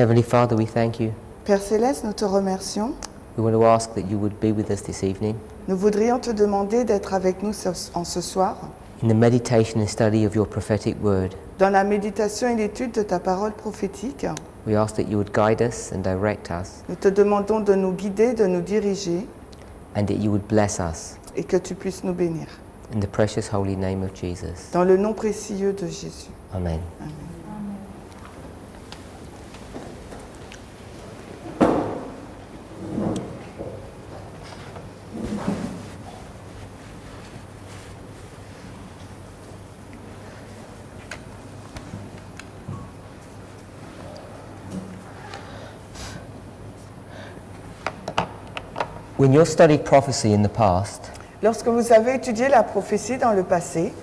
Heavenly Father, we thank you. Père Céleste, nous te remercions. We want to ask that you would be with us this evening Nous voudrions te demander d'être avec nous en ce soir, in the meditation and study of your prophetic word. dans la méditation et l'étude de ta parole prophétique. We ask that you would guide us and direct us, Nous te demandons de nous guider, de nous diriger and that you would bless us et que tu puisses nous bénir. in the precious holy name of Jesus. Dans le nom précieux de Jésus. Amen. Amen. When you studied prophecy in the past, Lorsque vous avez étudié la prophétie dans le passé,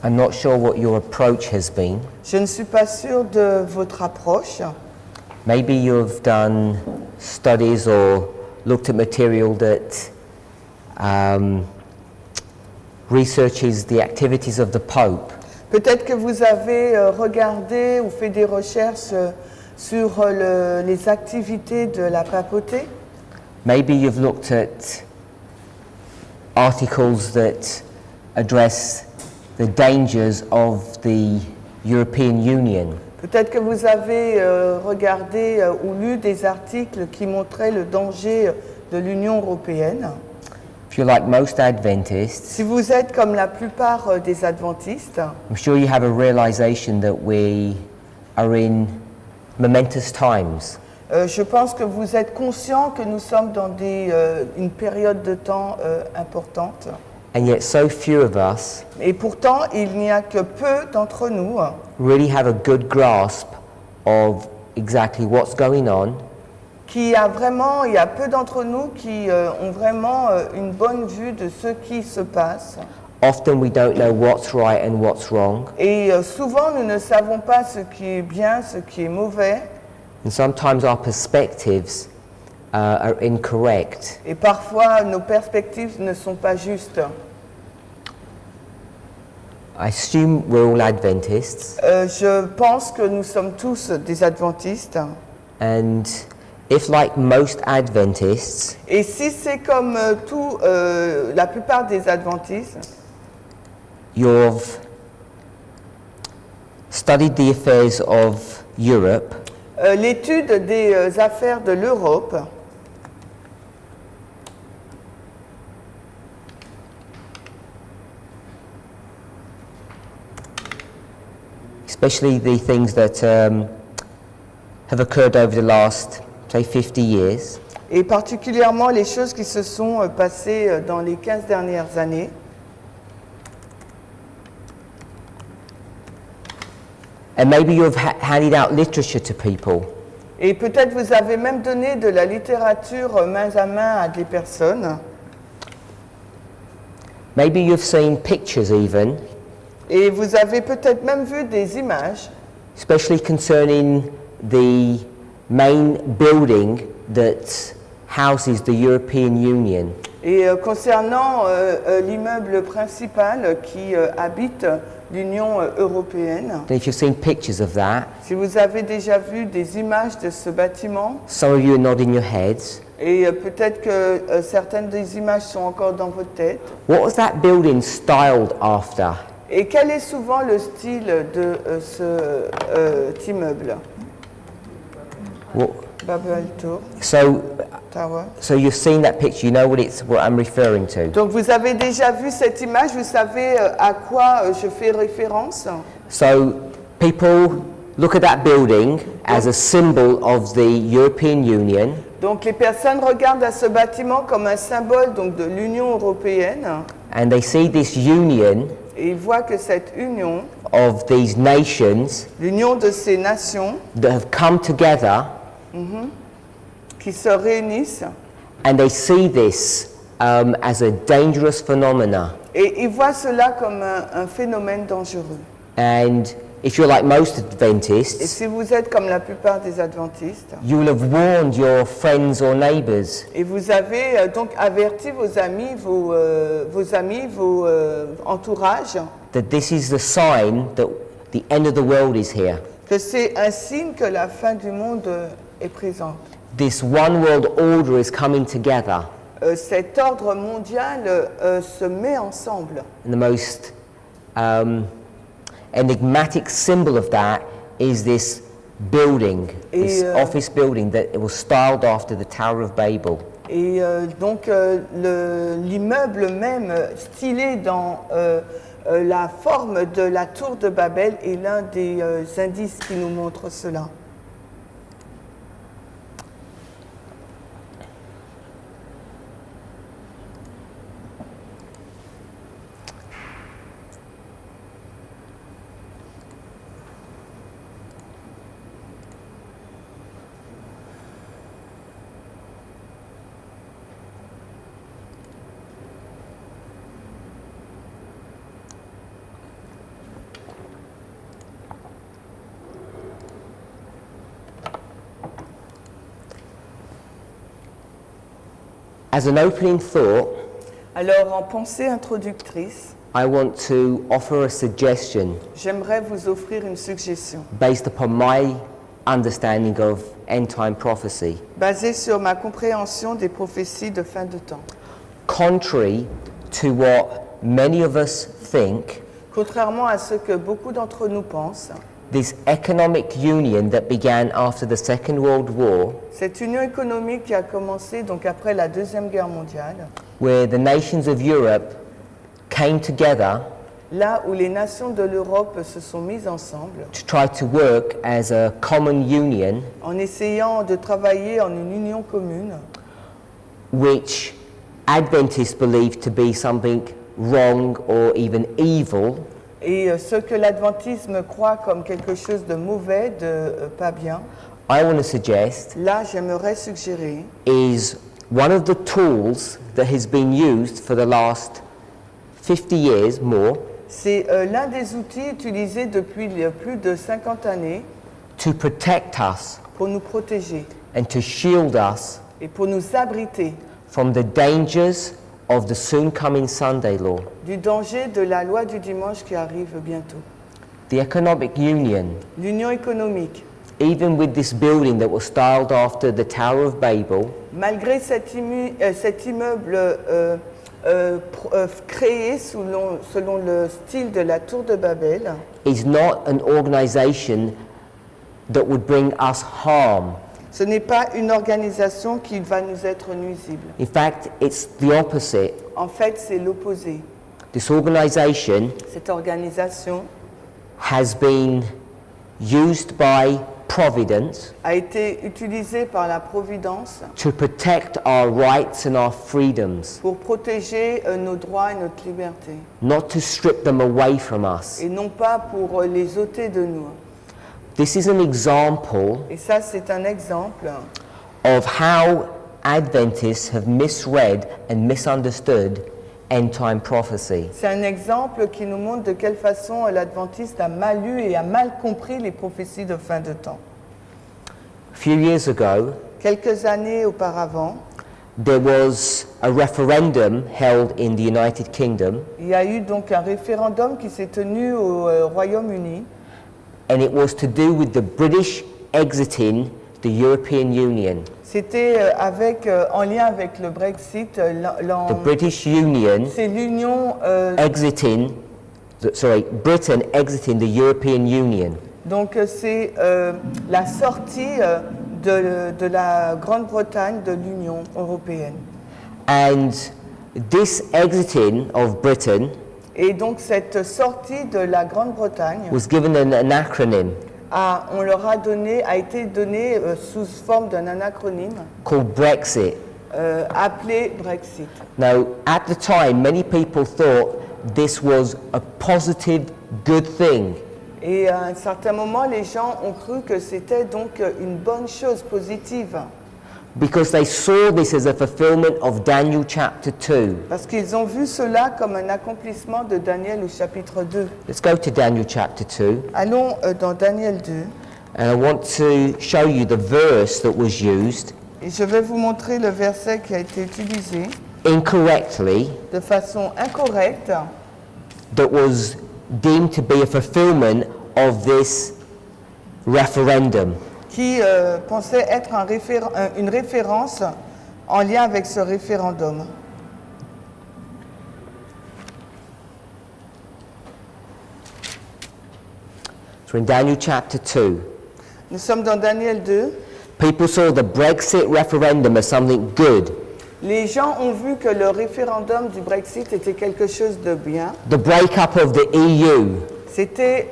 I'm not sure what your approach has been. je ne suis pas sûre de votre approche. Maybe you've done studies or looked at material that researches the activities of the Pope. Peut-être que vous avez regardé ou fait des recherches sur les activités de la papauté. Maybe you've looked at articles that address the dangers of the European Union. Peut-être que vous avez regardé ou lu des articles qui montraient le danger de l'Union européenne. If you're like most Adventists, Si vous êtes comme la plupart des adventistes, I'm sure you have a realization that we are in momentous times. je pense que vous êtes conscient que nous sommes dans une période de temps importante. And yet so few of us Et pourtant, il n'y a que peu d'entre nous really have a good grasp of exactly what's going on il y a peu d'entre nous qui ont vraiment une bonne vue de ce qui se passe. Often we don't know what's right and what's wrong, Et souvent, nous ne savons pas ce qui est bien, ce qui est mauvais. and sometimes our perspectives are incorrect. Et parfois, nos perspectives ne sont pas justes. I assume we're all Adventists, Je pense que nous sommes tous des adventistes. and if like most Adventists, Et si c'est comme la plupart des adventistes, you've studied the affairs of Europe, l'étude des affaires de l'Europe, especially the things that have occurred over the last, say, 50 years, et particulièrement les choses qui se sont passées dans les 15 dernières années. and maybe you've handed out literature to people, Et peut-être vous avez même donné de la littérature main à main à des personnes. maybe you've seen pictures even, Et vous avez peut-être même vu des images, especially concerning the main building that houses the European Union. et concernant l'immeuble principal qui habite l'Union européenne. And if you've seen pictures of that, Si vous avez déjà vu des images de ce bâtiment, some of you are nodding your heads. et peut-être que certaines des images sont encore dans votre tête. What was that building styled after? Et quel est souvent le style de cet immeuble? What, Babel Tour, so, Tower. so you've seen that picture, you know what I'm referring to. Donc vous avez déjà vu cette image, vous savez à quoi je fais référence. So people look at that building as a symbol of the European Union, Donc les personnes regardent à ce bâtiment comme un symbole donc, de l'Union européenne and they see this union et ils voient que cette union, of these nations l'union de ces nations that have come together, qui se réunissent and they see this as a dangerous phenomena. et ils voient cela comme un phénomène dangereux. And if you're like most Et Adventists, si vous êtes comme la plupart des adventistes, you will have warned your friends or neighbours et vous avez donc averti vos amis, vos entourages, that this is the sign that the end of the world is here. que c'est un signe que la fin du monde est présente. This one world order is coming together. Cet ordre mondial se met ensemble. And the most enigmatic symbol of that is this building, this office building that it was styled after the Tower of Babel. Et donc l'immeuble même stylé dans la forme de la tour de Babel est l'un des indices qui nous montre cela. As an opening thought, Alors, en pensée introductrice, I want to offer a suggestion j'aimerais vous offrir une suggestion based upon my understanding of end-time prophecy. basée sur ma compréhension des prophéties de fin de temps. Contrary to what many of us think, Contrairement à ce que beaucoup d'entre nous pensent, this economic union that began after the Second World War, cette union économique qui a commencé donc après la Deuxième Guerre mondiale, where the nations of Europe came together là où les nations de l'Europe se sont mises ensemble, to try to work as a common union, en essayant de travailler en une union commune, which Adventists believe to be something wrong or even evil, et ce que l'adventisme croit comme quelque chose de mauvais, de pas bien, I want to suggest là j'aimerais suggérer is one of the tools that has been used for the last 50 years more c'est l'un des outils utilisés depuis plus de 50 années to protect us pour nous protéger and to shield us et pour nous abriter from the dangers of the soon coming Sunday law. du danger de la loi du dimanche qui arrive bientôt. The economic union, L'union économique, even with this building that was styled after the Tower of Babel, malgré cet immeuble créé selon le style de la tour de Babel, is not an organization that would bring us harm. ce n'est pas une organisation qui va nous être nuisible. In fact, it's the opposite. En fait, c'est l'opposé. This organization Cette organisation has been used by Providence a été utilisée par la Providence to protect our rights and our freedoms, pour protéger nos droits et notre liberté, not to strip them away from us. et non pas pour les ôter de nous. This is an example Et ça, c'est un exemple of how Adventists have misread and misunderstood end-time prophecy. C'est un exemple qui nous montre de quelle façon l'adventiste a mal lu et a mal compris les prophéties de fin de temps. A few years ago, Quelques années auparavant, there was a referendum held in the United Kingdom, il y a eu donc un référendum qui s'est tenu au Royaume-Uni and it was to do with the British exiting the European Union. C'était en lien avec le Brexit. The British Union C'est l'union, Britain exiting the European Union. donc c'est la sortie de la Grande-Bretagne de l'Union européenne. And this exiting of Britain Et donc cette sortie de la Grande-Bretagne was given an acronym a été donnée sous forme d'un anacronyme called Brexit. appelé Brexit. Now, at the time, many people thought this was a positive, good thing. Et à un certain moment, les gens ont cru que c'était donc une bonne chose positive. Because they saw this as a fulfillment of Daniel chapter 2. Parce qu'ils ont vu cela comme un accomplissement de Daniel au chapitre 2. Let's go to Daniel chapter 2. Allons dans Daniel 2. And I want to show you the verse that was used Et je vais vous montrer le verset qui a été utilisé incorrectly, de façon incorrecte, that was deemed to be a fulfillment of this referendum. qui pensait être une référence en lien avec ce référendum. So in Daniel chapter 2, Nous sommes dans Daniel 2. people saw the Brexit referendum as something good. Les gens ont vu que le référendum du Brexit était quelque chose de bien. The breakup of the EU. C'était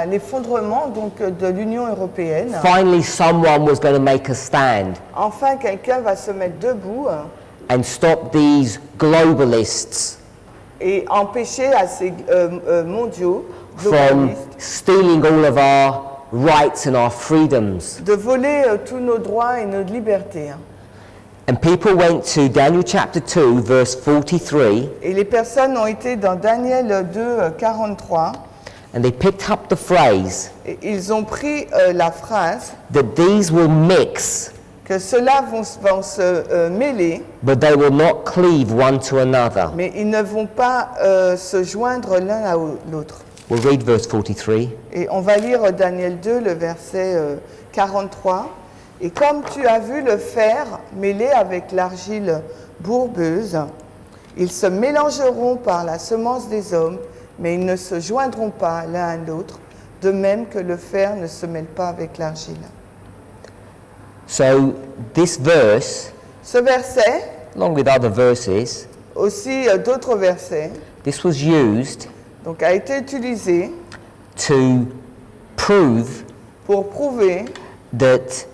l'effondrement donc de l'Union européenne. Finally, someone was going to make a stand Enfin, quelqu'un va se mettre debout and stop these globalists et empêcher à ces mondiaux, from globalistes, stealing all of our rights and our freedoms. de voler tous nos droits et nos libertés. And people went to Daniel chapter 2, verse 43, Et les personnes ont été dans Daniel 2, 43, and they picked up the phrase et ils ont pris la phrase that these will mix, que ceux-là vont se mêler, but they will not cleave one to another. mais ils ne vont pas se joindre l'un à l'autre. We'll read verse 43. Et on va lire Daniel 2, le verset 43. Et comme tu as vu le fer mêlé avec l'argile bourbeuse, ils se mélangeront par la semence des hommes, mais ils ne se joindront pas l'un à l'autre, de même que le fer ne se mêle pas avec l'argile. So this verse, Ce verset, along with other verses, aussi d'autres versets, this was used donc a été utilisé to prove pour prouver that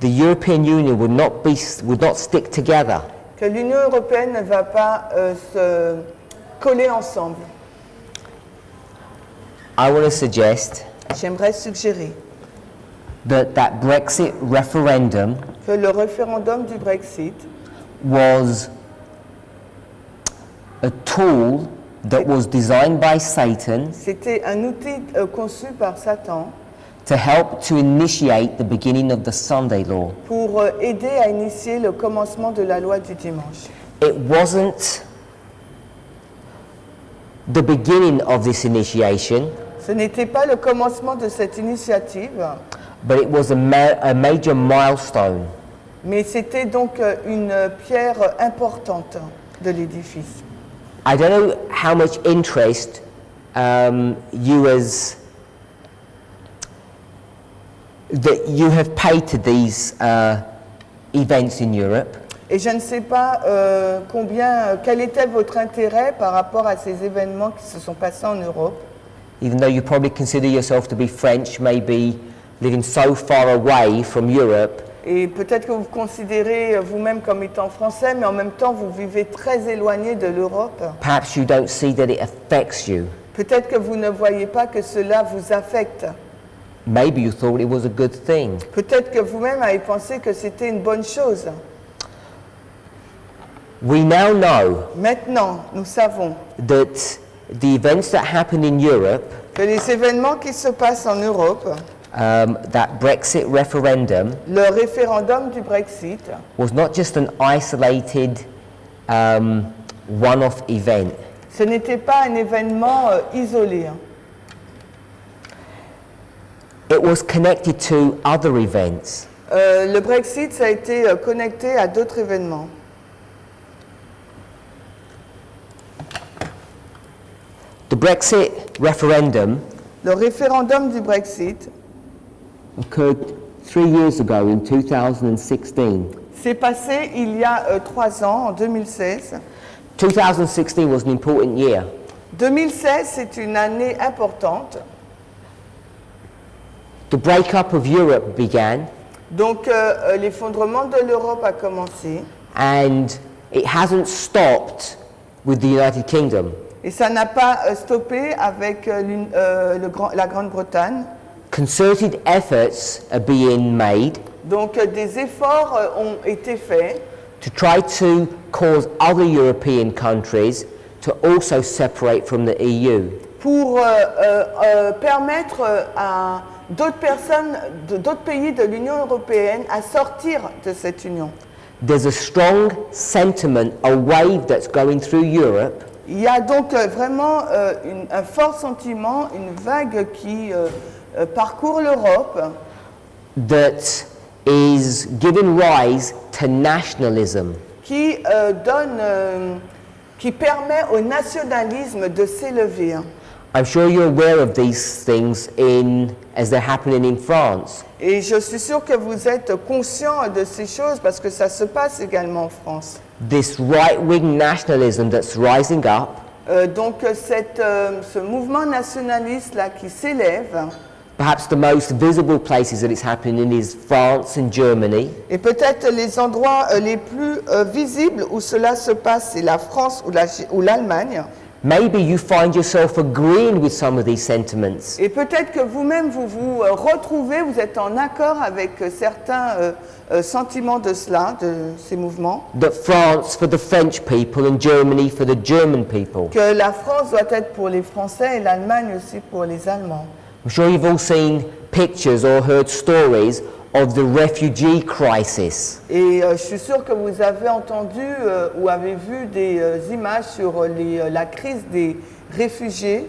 the European Union would not stick together. que l'Union européenne ne va pas se coller ensemble. I want to suggest J'aimerais suggérer that Brexit referendum que le référendum du Brexit was a tool that was designed by Satan c'était un outil conçu par Satan to help to initiate the beginning of the Sunday law. pour aider à initier le commencement de la loi du dimanche. It wasn't the beginning of this initiation, Ce n'était pas le commencement de cette initiative, but it was a major milestone. mais c'était donc une pierre importante de l'édifice. I don't know how much interest that you have paid to these events in Europe. Et je ne sais pas quel était votre intérêt par rapport à ces événements qui se sont passés en Europe. Even though you probably consider yourself to be French, maybe living so far away from Europe, Et peut-être que vous vous considérez vous-même comme étant français, mais en même temps vous vivez très éloigné de l'Europe. perhaps you don't see that it affects you. Peut-être que vous ne voyez pas que cela vous affecte. Maybe you thought it was a good thing. Peut-être que vous-même avez pensé que c'était une bonne chose. We now know Maintenant, nous savons that the events that happen in Europe, que les événements qui se passent en Europe, that Brexit referendum, le référendum du Brexit, was not just an isolated one-off event. ce n'était pas un événement isolé. It was connected to other events. Le Brexit, ça a été connecté à d'autres événements. The Brexit referendum Le référendum du Brexit occurred 3 years ago in 2016. s'est passé il y a 3 ans, en 2016. 2016 was an important year. 2016, c'est une année importante. The breakup of Europe began, Donc, l'effondrement de l'Europe a commencé. and it hasn't stopped with the United Kingdom. Et ça n'a pas stoppé avec la Grande-Bretagne. Concerted efforts are being made Donc des efforts ont été faits to try to cause other European countries to also separate from the EU. pour permettre à d'autres personnes, d'autres pays de l'Union européenne à sortir de cette union. There's a strong sentiment, a wave that's going through Europe Il y a donc vraiment un fort sentiment, une vague qui parcourt l'Europe that is giving rise to nationalism. qui qui permet au nationalisme de s'élever. I'm sure you're aware of these things as they're happening in France. Et je suis sûre que vous êtes conscient de ces choses parce que ça se passe également en France. This right-wing nationalism that's rising up Donc ce mouvement nationaliste là qui s'élève, perhaps the most visible places that it's happening is France and Germany. et peut-être les endroits les plus visibles où cela se passe, c'est la France ou l'Allemagne. Maybe you find yourself agreeing with some of these sentiments. Et peut-être que vous-même vous retrouvez, vous êtes en accord avec certains sentiments de cela, de ces mouvements. That France for the French people and Germany for the German people. Que la France doit être pour les Français et l'Allemagne aussi pour les Allemands. I'm sure you've all seen pictures or heard stories of the refugee crisis. Et je suis sûre que vous avez entendu ou avez vu des images sur la crise des réfugiés,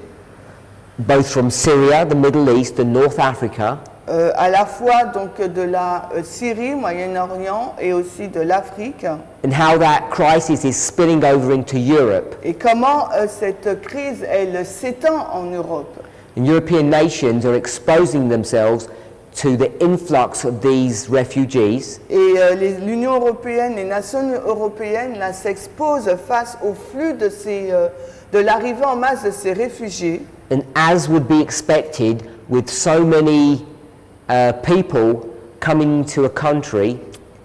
Both from Syria, the Middle East and North Africa, à la fois donc de la Syrie, Moyen-Orient et aussi de l'Afrique, and how that crisis is spilling over into Europe. et comment cette crise elle s'étend en Europe. And European nations are exposing themselves to the influx of these refugees. Et l'Union européenne, les nations européennes là s'exposent face au flux de l'arrivée en masse de ces réfugiés. And as would be expected with so many people coming to a country,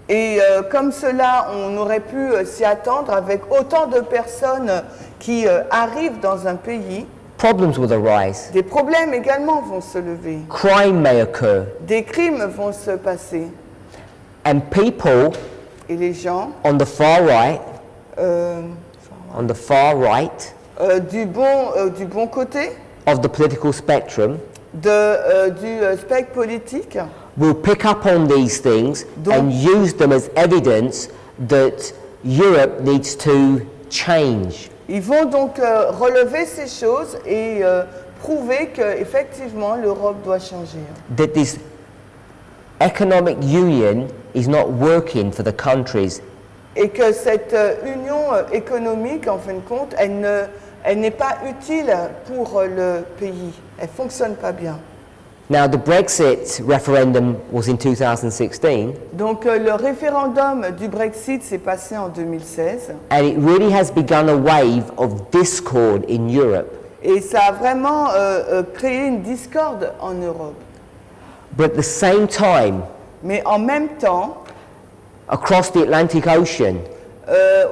Et comme cela, on aurait pu s'y attendre avec autant de personnes qui arrivent dans un pays. problems will arise. Des problèmes également vont se lever. Crime may occur. Des crimes vont se passer. And people Et les gens, on the far right, du bon côté of the political spectrum du spectre politique will pick up on these things Donc- and use them as evidence that Europe needs to change. Ils vont donc relever ces choses et prouver qu'effectivement l'Europe doit changer. That this economic union is not working for the countries. Et que cette union économique, en fin de compte, elle n'est pas utile pour le pays. Elle ne fonctionne pas bien. Now, the Brexit referendum was in 2016, Donc le référendum du Brexit s'est passé en 2016 and it really has begun a wave of discord in Europe. et ça a vraiment créé une discorde en Europe. But at the same time, Mais en même temps, across the Atlantic Ocean,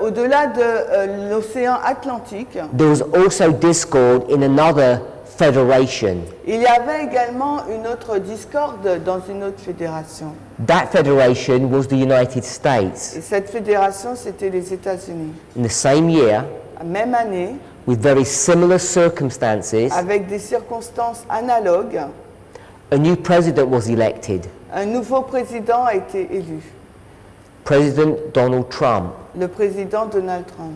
au-delà de l'océan Atlantique, there was also discord in another federation. il y avait également une autre discorde dans une autre fédération. That federation was the United States. Et cette fédération, c'était les États-Unis. In the same year, La même année, with very similar circumstances, avec des circonstances analogues, a new president was elected, un nouveau président a été élu, President Donald Trump. le président Donald Trump.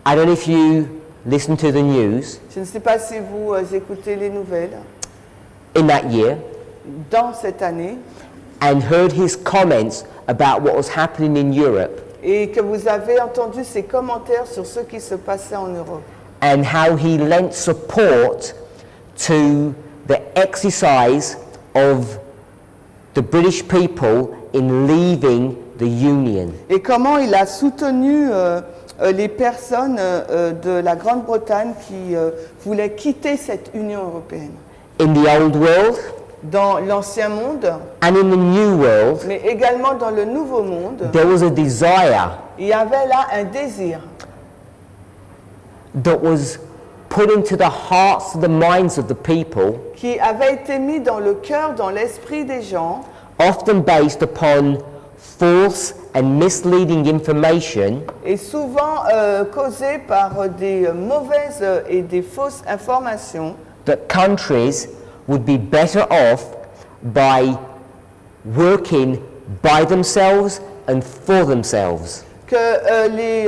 I don't know if you listen to the news. Je ne sais pas si vous écoutez les nouvelles In that year, dans cette année and heard his comments about what was happening in Europe et que vous avez entendu ses commentaires sur ce qui se passait en Europe and how he lent support to the exercise of the British people in leaving the Union. et comment il a soutenu les personnes de la Grande-Bretagne qui voulaient quitter cette Union européenne. In the old world Dans l'ancien monde, and in the new world, mais également dans le nouveau monde, there was a desire il y avait là un désir that was put into the hearts and the minds of the people, qui avait été mis dans le cœur, dans l'esprit des gens, often based upon false and misleading information et souvent causé par des mauvaises et des fausses informations, that countries would be better off by working by themselves and for themselves. que les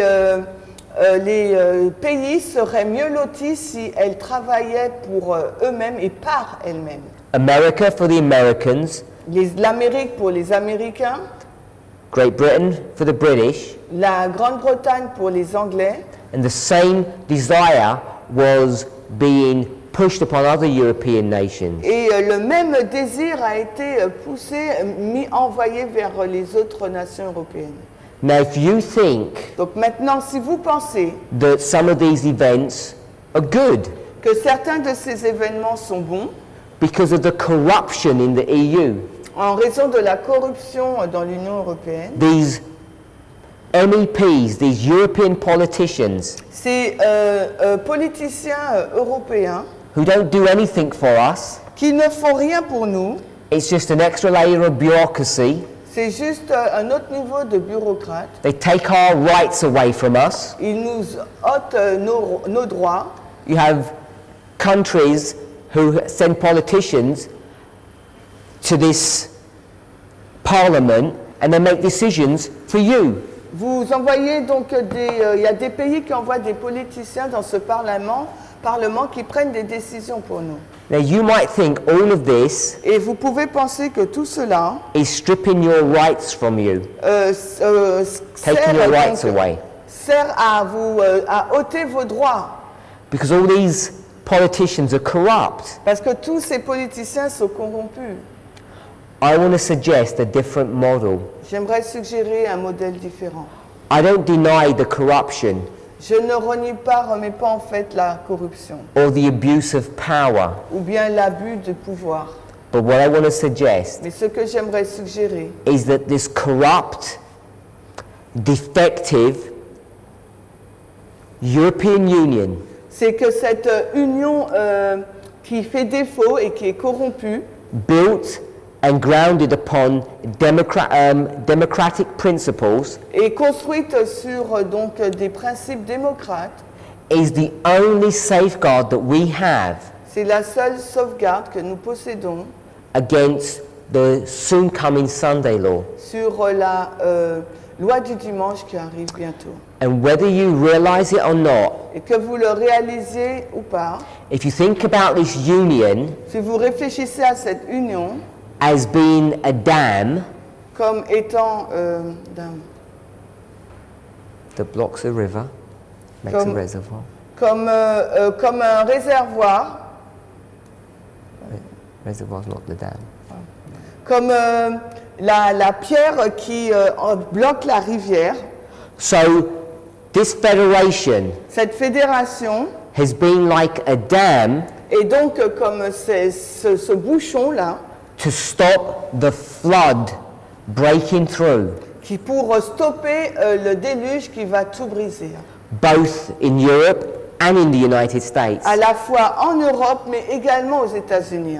pays seraient mieux lotis si elles travaillaient pour eux-mêmes et par elles-mêmes. America for the Americans, l'Amérique pour les Américains, Great Britain for the British, la Grande-Bretagne pour les Anglais, and the same desire was being pushed upon other European nations. et le même désir a été poussé, envoyé vers les autres nations européennes. Now, if you think Donc maintenant, si vous pensez that some of these events are good que certains de ces événements sont bons, because of the corruption in the EU, en raison de la corruption dans l'Union européenne, these MEPs, these European politicians ces politiciens européens who don't do anything for us, qui ne font rien pour nous, it's just an extra layer of bureaucracy. c'est juste un autre niveau de bureaucrates. They take our rights away from us. Ils nous ôtent nos droits. You have countries who send politicians to this parliament and they make decisions for you. Vous envoyez donc il y a des pays qui envoient des politiciens dans ce parlement qui prennent des décisions pour nous. Now you might think all of this Et vous pouvez penser que tout cela is stripping your rights from you, taking your rights away. sert à vous à ôter vos droits. Because all these politicians are corrupt. Parce que tous ces politiciens sont corrompus. I want to suggest a different model. J'aimerais suggérer un modèle différent. I don't deny the corruption Je ne remets pas en fait la corruption or the abuse of power. ou bien l'abus de pouvoir. But what I want to suggest Mais ce que j'aimerais suggérer, is that this corrupt, defective European Union c'est que cette union qui fait défaut et qui est corrompue, built and grounded upon democratic principles est construite sur donc des principes démocrates, is the only safeguard that we have c'est la seule sauvegarde que nous possédons against the soon coming Sunday law. sur la loi du dimanche qui arrive bientôt. And whether you realize it or not, Et que vous le réalisiez ou pas, if you think about this union si vous réfléchissez à cette union as being a dam comme étant that blocks a river, makes a reservoir. comme un réservoir, Reservoir's not the dam. comme la pierre qui bloque la rivière. So this federation Cette fédération has been like a dam est donc comme ce bouchon-là to stop the flood breaking through, qui pour stopper le déluge qui va tout briser. both in Europe and in the United States. À la fois en Europe mais également aux États-Unis.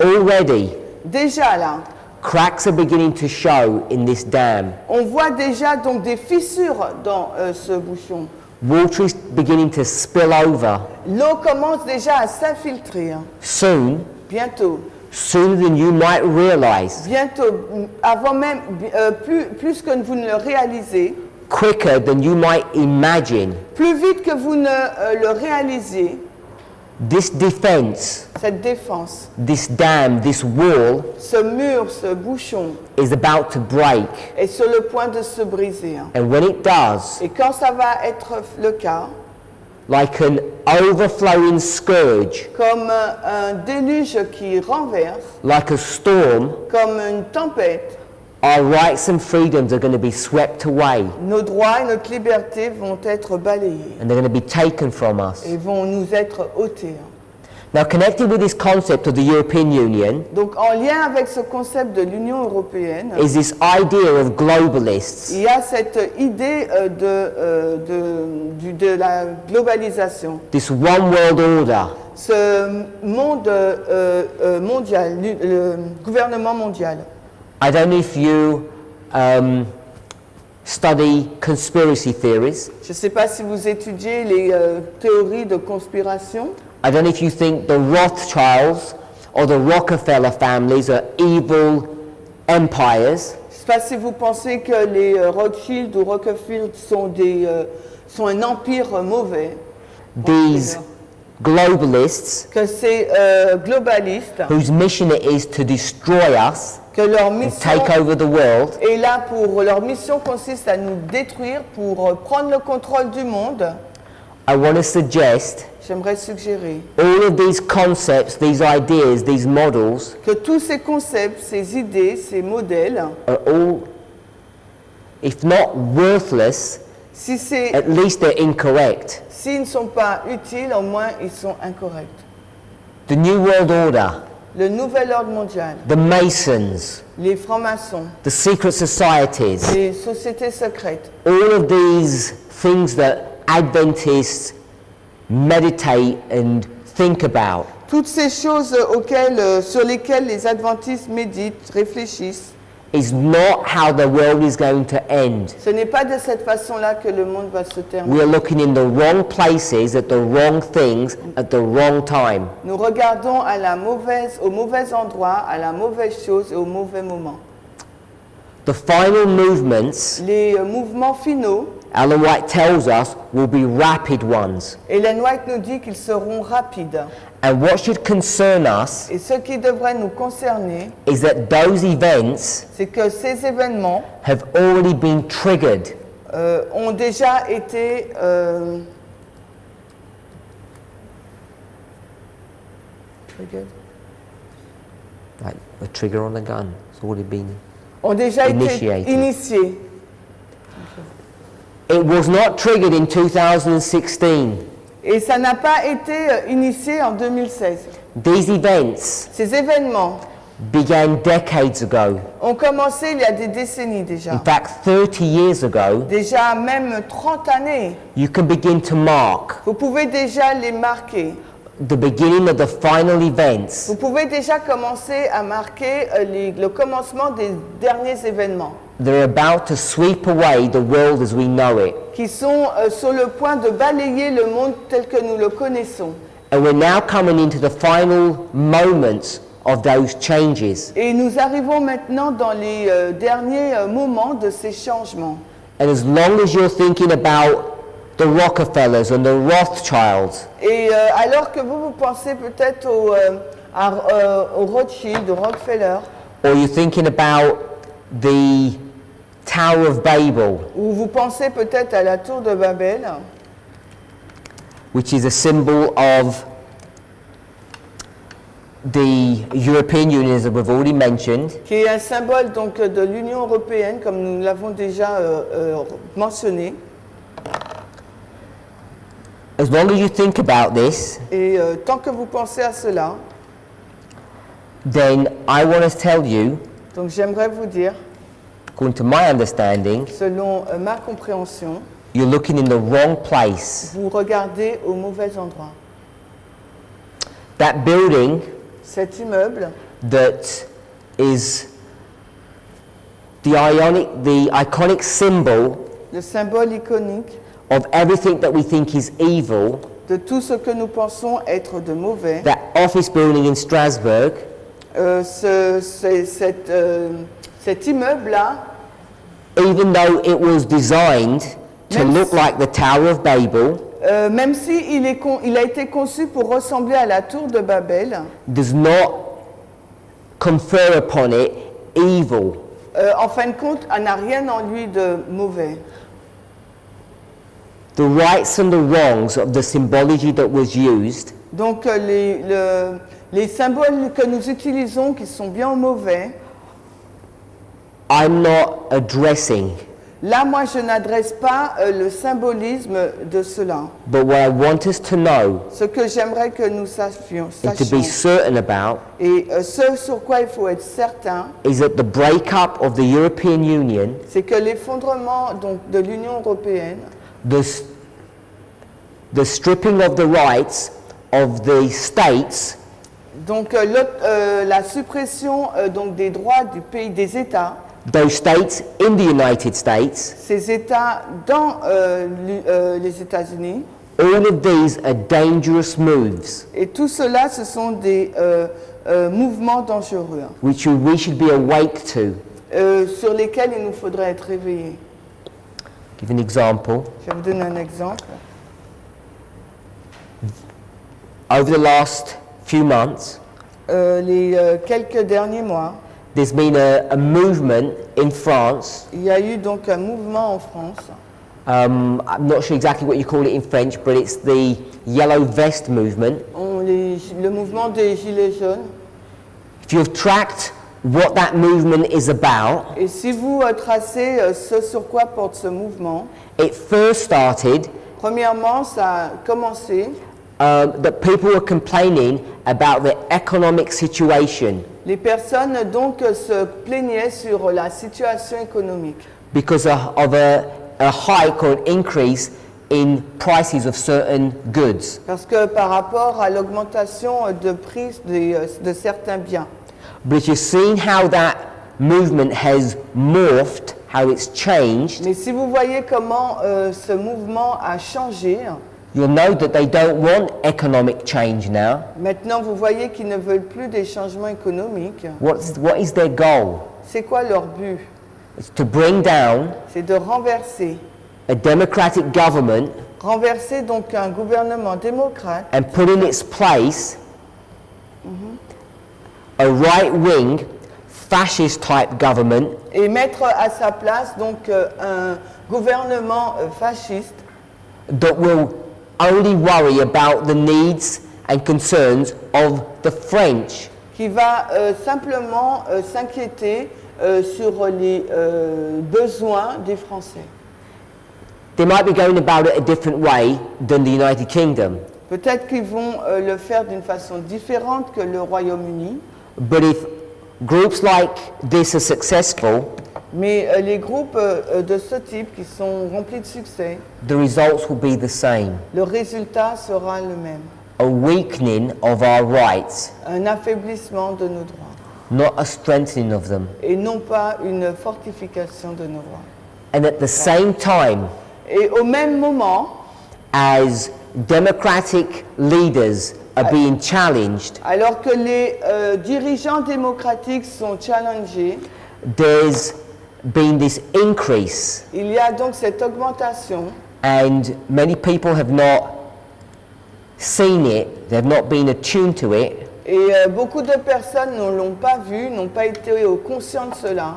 Already, Déjà là, cracks are beginning to show in this dam. on voit déjà donc des fissures dans ce bouchon. Water is beginning to spill over. L'eau commence déjà à s'infiltrer. Soon, Bientôt, sooner than you might realize, bientôt, avant même, plus que vous ne le réalisez, quicker than you might imagine, plus vite que vous ne le réalisez, this defense, cette défense, this dam, this wall ce mur, ce bouchon is about to break. est sur le point de se briser. And when it does, Et quand ça va être le cas, like an overflowing scourge, comme un déluge qui renverse, like a storm, comme une tempête, our rights and freedoms are going to be swept away nos droits et notre liberté vont être balayés and they're going to be taken from us. et vont nous être ôtés. Now, connected with this concept of the European Union Donc en lien avec ce concept de l'Union européenne, is this idea of globalists. il y a cette idée de la globalisation, This one world order. ce monde mondial, le gouvernement mondial. I don't know if you study conspiracy theories. Je ne sais pas si vous étudiez les théories de conspiration. I don't know if you think the Rothschilds or the Rockefeller families are evil empires. Je ne sais pas si vous pensez que les Rothschild ou Rockefeller sont un empire mauvais. These globalists que ces globalistes, whose mission it is to destroy us que leur and mission take over the world, est là pour, leur mission consiste à nous détruire pour prendre le contrôle du monde, I want to suggest j'aimerais suggérer all of these concepts, these ideas, these models que tous ces concepts, ces idées, ces modèles, are all, if not worthless, si c'est, at least they're incorrect. s'ils ne sont pas utiles, au moins ils sont incorrects. The New World Order, Le nouvel ordre mondial, the Masons, les francs-maçons, the secret societies, les sociétés secrètes, all of these things that Adventists meditate and think about toutes ces choses sur lesquelles les adventistes méditent, réfléchissent, is not how the world is going to end. ce n'est pas de cette façon-là que le monde va se terminer. We are looking in the wrong places at the wrong things at the wrong time. Nous regardons au mauvais endroit, à la mauvaise chose et au mauvais moment. The final movements, Les mouvements finaux, Ellen White tells us, will be rapid ones. Ellen White nous dit qu'ils seront rapides. And what should concern us Et ce qui devrait nous concerner, is that those events c'est que ces événements have already been triggered. ont déjà été Like a trigger on a gun. It's already been. ont déjà été Initiated. initiés. It was not triggered in 2016. Et ça n'a pas été initié en 2016. These events Ces événements began decades ago. ont commencé il y a des décennies In déjà. fact, 30 years ago, Déjà même 30 années. you can begin to mark Vous pouvez déjà les marquer. the beginning of the final events Vous pouvez déjà commencer à marquer le commencement des derniers événements that are about to sweep away the world as we know it. qui sont sur le point de balayer le monde tel que nous le connaissons. And we're now coming into the final moments of those changes. Et nous arrivons maintenant dans les derniers moments de ces changements. And as long as you're thinking about the Rockefellers and the Rothschilds, Et alors que vous pensez peut-être au Rothschild, au Rockefeller, or you're thinking about the Tower of Babel, ou vous pensez peut-être à la tour de Babel, which is a symbol of the European Union, as we've already mentioned, qui est un symbole donc de l'Union européenne, comme nous l'avons déjà mentionné. as long as you think about this, Et tant que vous pensez à cela, then I want to tell you, donc j'aimerais vous dire, according to my understanding, selon ma compréhension, you're looking in the wrong place. vous regardez au mauvais endroit. That building Cet immeuble that is the iconic symbol le symbole iconique of everything that we think is evil, de tout ce que nous pensons être de mauvais, that office building in Strasbourg, cet immeuble-là, even though it was designed to Même look si- like the Tower of Babel, même si il a été conçu pour ressembler à la tour de Babel, does not confer upon it evil. en fin de compte, elle n'a rien en lui de mauvais. The rights and the wrongs of the symbology that was used Donc les symboles que nous utilisons, qui sont bien ou mauvais, I'm not addressing, là, moi, je n'adresse pas le symbolisme de cela. but what I want us to know Ce que j'aimerais que nous sachions, and to be certain about et ce sur quoi il faut être certain, is that the breakup of the European Union, c'est que l'effondrement donc, de l'Union européenne, the stripping of the rights of the states donc la suppression donc, des droits du pays des États, those states in the United States, ces États dans les États-Unis, all of these are dangerous moves et tout cela, ce sont des mouvements dangereux which we should be awake to. sur lesquels il nous faudrait être réveillés. Give an example. Je vais vous donner un exemple. over the last few months, les quelques derniers mois, there's been a movement in France. il y a eu donc un mouvement en France. I'm not sure exactly what you call it in French, but it's the yellow vest movement. Le mouvement des Gilets jaunes. If you've tracked what that movement is about, Et si vous tracez ce sur quoi porte ce mouvement, it first started premièrement, ça a commencé. that people were complaining about the economic situation Les personnes donc se plaignaient sur la situation économique because of a hike or an increase in prices of certain goods. parce que par rapport à l'augmentation de prix de certains biens. But you've seen how that movement has morphed, how it's changed, Mais si vous voyez comment ce mouvement a changé, you'll know that they don't want economic change now. maintenant vous voyez qu'ils ne veulent plus des changements économiques. What is their goal? C'est quoi leur but? It's to bring down C'est de renverser. a democratic government Renverser donc un gouvernement démocrate and put in its place a right-wing, fascist-type government et mettre à sa place donc un gouvernement fasciste that will only worry about the needs and concerns of the French. qui va simplement s'inquiéter sur les besoins des Français. They might be going about it a different way than the United Kingdom, Peut-être qu'ils vont le faire d'une façon différente que le Royaume-Uni, but if groups like this are successful, mais les groupes de ce type qui sont remplis de succès, the results will be the same. le résultat sera le même. A weakening of our rights, Un affaiblissement de nos droits not a strengthening of them. et non pas une fortification de nos droits. And at the same time Et au même moment, as democratic leaders are being challenged, alors que les dirigeants démocratiques sont challengés, there's been this increase, il y a donc cette augmentation and many people have not seen it, they have not been attuned to it, et beaucoup de personnes ne l'ont pas vu, n'ont pas été conscients de cela,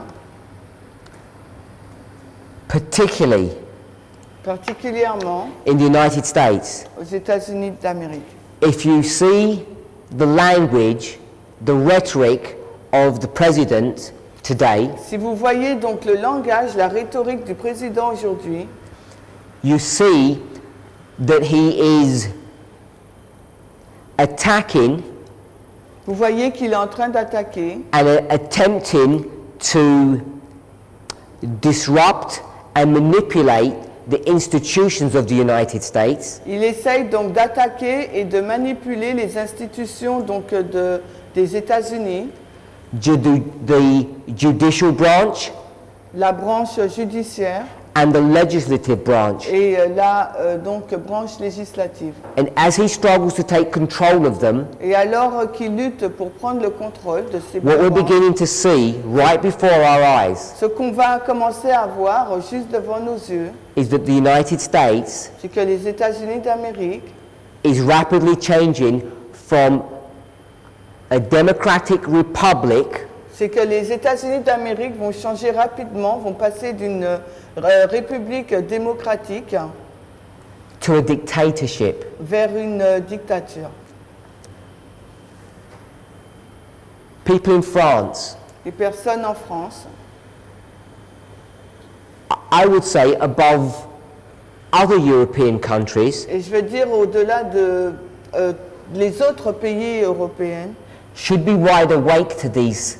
particulièrement in the United States. aux États-Unis d'Amérique. If you see the language, the rhetoric of the president today, Si vous voyez donc le langage, la rhétorique du président aujourd'hui, you see that he is attacking vous voyez qu'il est en train d'attaquer and attempting to disrupt and manipulate the institutions of the United States, il essaye donc d'attaquer et de manipuler les institutions donc des États-Unis, the judicial branch la branche judiciaire and the legislative branch. et la donc branche législative. And as he struggles to take control of them, Et alors qu'il lutte pour prendre le contrôle de ces what we're branches, beginning to see right before our eyes ce qu'on va commencer à voir juste devant nos yeux, is that the United States c'est que les États-Unis d'Amérique is rapidly changing from a democratic republic c'est que les États-Unis d'Amérique vont changer rapidement, vont passer d'une république démocratique to a dictatorship. vers une dictature. People in France, Les personnes en France, I would say above other European countries, et je veux dire au-delà de les autres pays européens, should be wide awake to these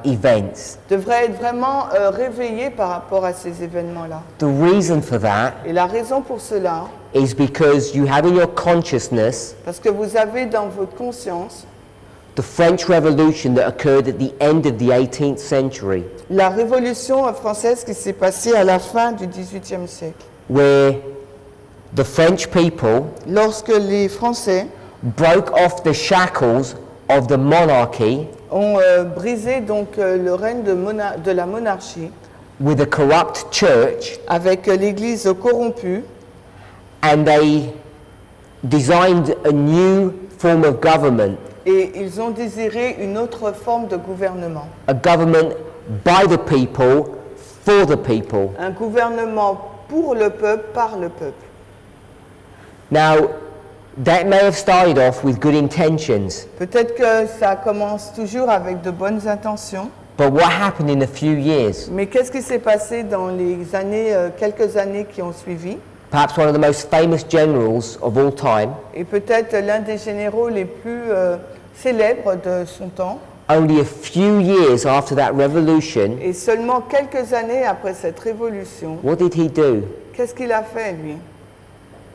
events. devraient être vraiment réveillés par rapport à ces événements-là. The reason for that Et la raison pour cela, is because you have in your consciousness parce que vous avez dans votre conscience the French Revolution that occurred at the end of the 18th century, la révolution française qui s'est passée à la fin du XVIIIe siècle, where the French people lorsque les Français broke off the shackles of the monarchy ont brisé donc le règne de la monarchie with a corrupt church, avec l'Église corrompue, and they designed a new form of government, Et ils ont désiré une autre forme de gouvernement. a government by the people, for the people. Un gouvernement pour le peuple, par le peuple. Now, that may have started off with good intentions, Peut-être que ça commence toujours avec de bonnes intentions, but what happened in a few years? mais qu'est-ce qui s'est passé dans les années, quelques années qui ont suivi? Perhaps one of the most famous generals of all time, Et peut-être l'un des généraux les plus célèbres de son temps. only a few years after that revolution, Et seulement quelques années après cette révolution, what did he do qu'est-ce qu'il a fait, lui,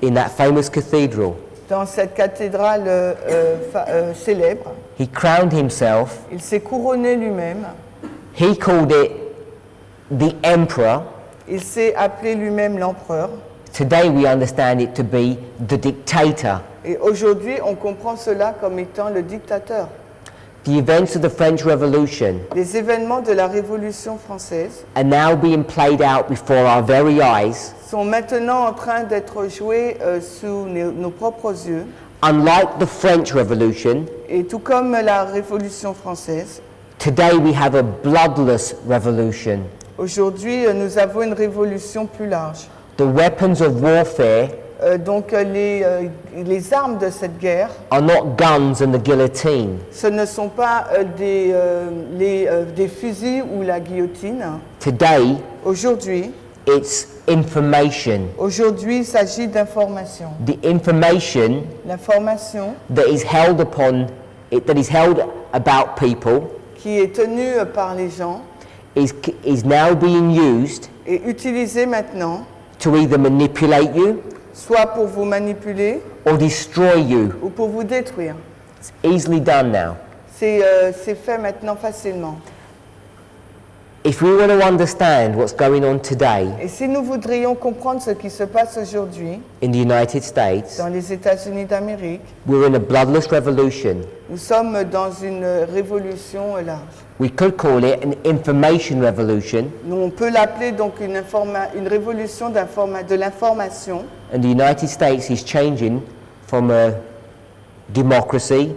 in that famous cathedral? dans cette cathédrale célèbre? He crowned himself, Il s'est couronné lui-même, he called it the emperor. il s'est appelé lui-même l'empereur. Today we understand it to be the dictator. Et aujourd'hui, on comprend cela comme étant le dictateur. The events of the French Revolution Les événements de la Révolution française are now being played out before our very eyes. sont maintenant en train d'être joués sous nos propres yeux. Unlike the French Revolution, Et tout comme la Révolution française, today we have a bloodless revolution. aujourd'hui, nous avons une révolution plus large. The weapons of warfare Donc les armes de cette guerre, are not guns and the guillotine. ce ne sont pas des fusils ou la guillotine. Today, Aujourd'hui, it's information. il s'agit d'information. The information L'information that is held upon it, that is held about people, qui est tenue par les gens is now being used est utilisée maintenant, to either manipulate you soit pour vous manipuler or destroy you. ou pour vous détruire. It's easily done now. C'est fait maintenant facilement. If we want to understand what's going on today Et si nous voudrions comprendre ce qui se passe aujourd'hui in the United States, dans les États-Unis d'Amérique, we're in a bloodless revolution. nous sommes dans une révolution large. We could call it an information revolution, Nous, on peut l'appeler donc une révolution de l'information. and the United States is changing from a democracy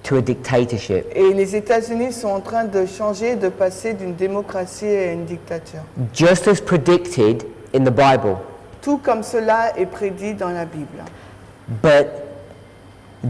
to a dictatorship. Et les États-Unis sont en train de changer, de passer d'une démocratie à une dictature. Just as predicted in the Bible. Tout comme cela est prédit dans la Bible. But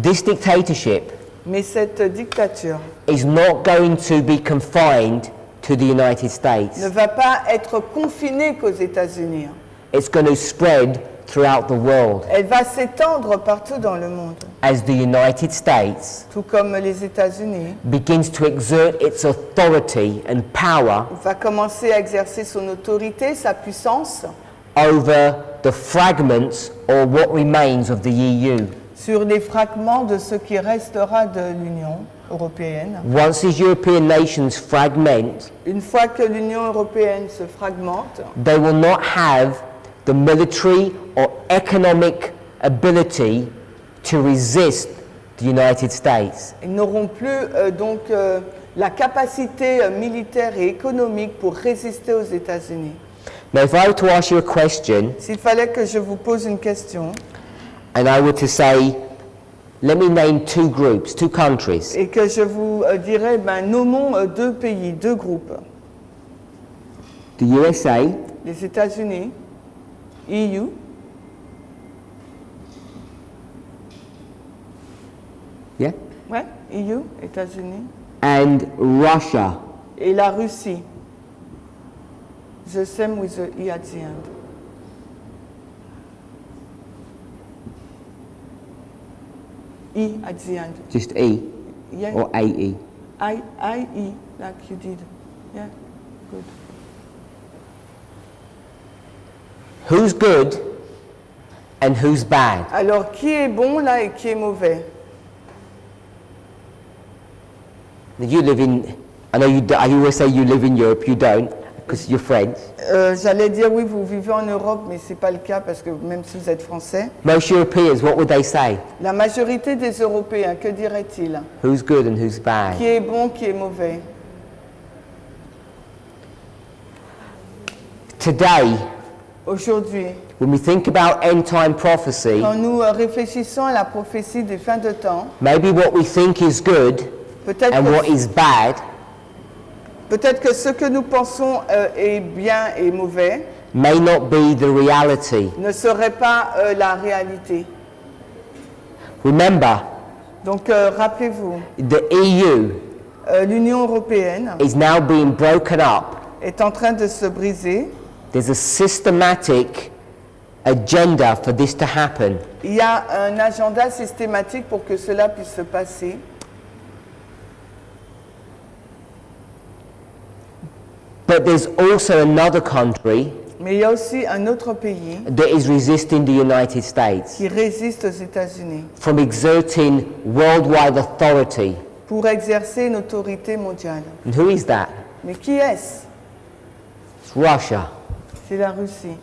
this dictatorship Mais cette dictature is not going to be confined to the United ne States. va pas être confinée qu'aux États-Unis. It's going to spread throughout the world Elle va s'étendre partout dans le monde. as the United States Tout comme les États-Unis, begins to exert its authority and power va commencer à exercer son autorité, sa puissance over the fragments or what remains of the EU. sur les fragments de ce qui restera de l'Union européenne. Once these European nations fragment, Une fois que l'Union européenne se fragmente, they will not have the military or economic ability to resist the United States. ils n'auront plus la capacité militaire et économique pour résister aux États-Unis. Now, if I were to ask you a question, S'il fallait que je vous pose une question and I were to say, let me name two groups, two countries, et que je vous dirais, nommons deux pays, deux groupes, the USA les États-Unis, EU, yeah, ouais, EU, États-Unis, and Russia. et la Russie. The same with the E at the end. E at the end. Just E Yeah. or AE. I-E, like you did. Yeah, good. Who's good and who's bad? Alors, qui est bon là et qui est mauvais? You live in, I know you, I always say you live in Europe, you don't, because you're French. J'allais dire oui, vous vivez en Europe, mais c'est pas le cas parce que même si vous êtes français. Most Europeans, what would they say? La majorité des Européens, que diraient-ils? Who's good and who's bad? Qui est bon, qui est mauvais? Today, Aujourd'hui, when we think about end time prophecy, quand nous réfléchissons à la prophétie des fins de temps, maybe what we think is good peut-être and what que, is bad peut-être que ce que nous pensons est bien et mauvais may not be the reality. ne serait pas la réalité. Remember, Donc rappelez-vous, the EU l'Union européenne is now being broken up. est en train de se briser. There's a systematic agenda for this to happen. Il y a un agenda systématique pour que cela puisse se passer. But there's also another country Mais il y a aussi un autre pays that is resisting the United States qui résiste aux États-Unis from exerting worldwide authority. pour exercer une autorité mondiale. And who is that? Mais qui est-ce? It's Russia. C'est la Russie.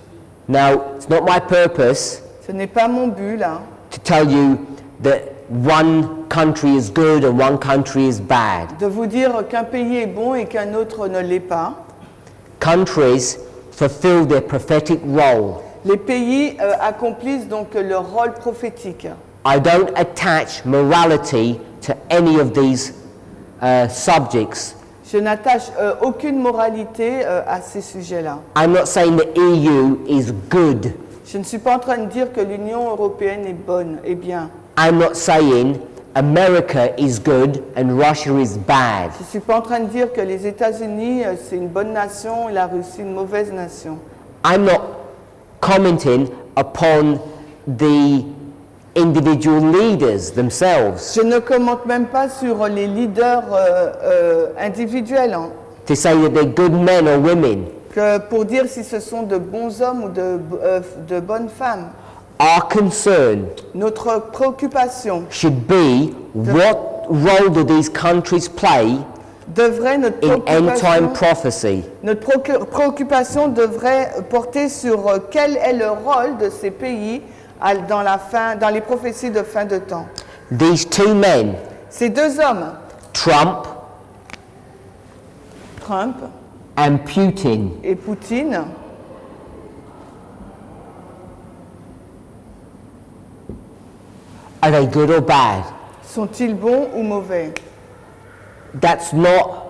Now, it's not my purpose Ce n'est pas mon but là to tell you that one country is good and one country is bad. de vous dire qu'un pays est bon et qu'un autre ne l'est pas. Countries fulfill their prophetic role. Les pays accomplissent donc leur rôle prophétique. I don't attach morality to any of these subjects. Je n'attache aucune moralité à ces sujets-là. I'm not saying the EU is good. Je ne suis pas en train de dire que l'Union européenne est bonne et bien. I'm not saying America is good and Russia is bad. Je ne suis pas en train de dire que les États-Unis, c'est une bonne nation et la Russie une mauvaise nation. I'm not commenting upon the individual leaders themselves Je ne commente même pas sur les leaders individuels, hein, to say that they're good men or women. que pour dire si ce sont de bons hommes ou de bonnes femmes. Our concern Notre préoccupation should be what role do these countries play devrait, in end time prophecy. notre préoccupation devrait porter sur quel est le rôle de ces pays dans les prophéties de fin de temps. These two men, Ces deux hommes, Trump Trump and Putin, et Poutine, are they good or bad? sont-ils bons ou mauvais? That's not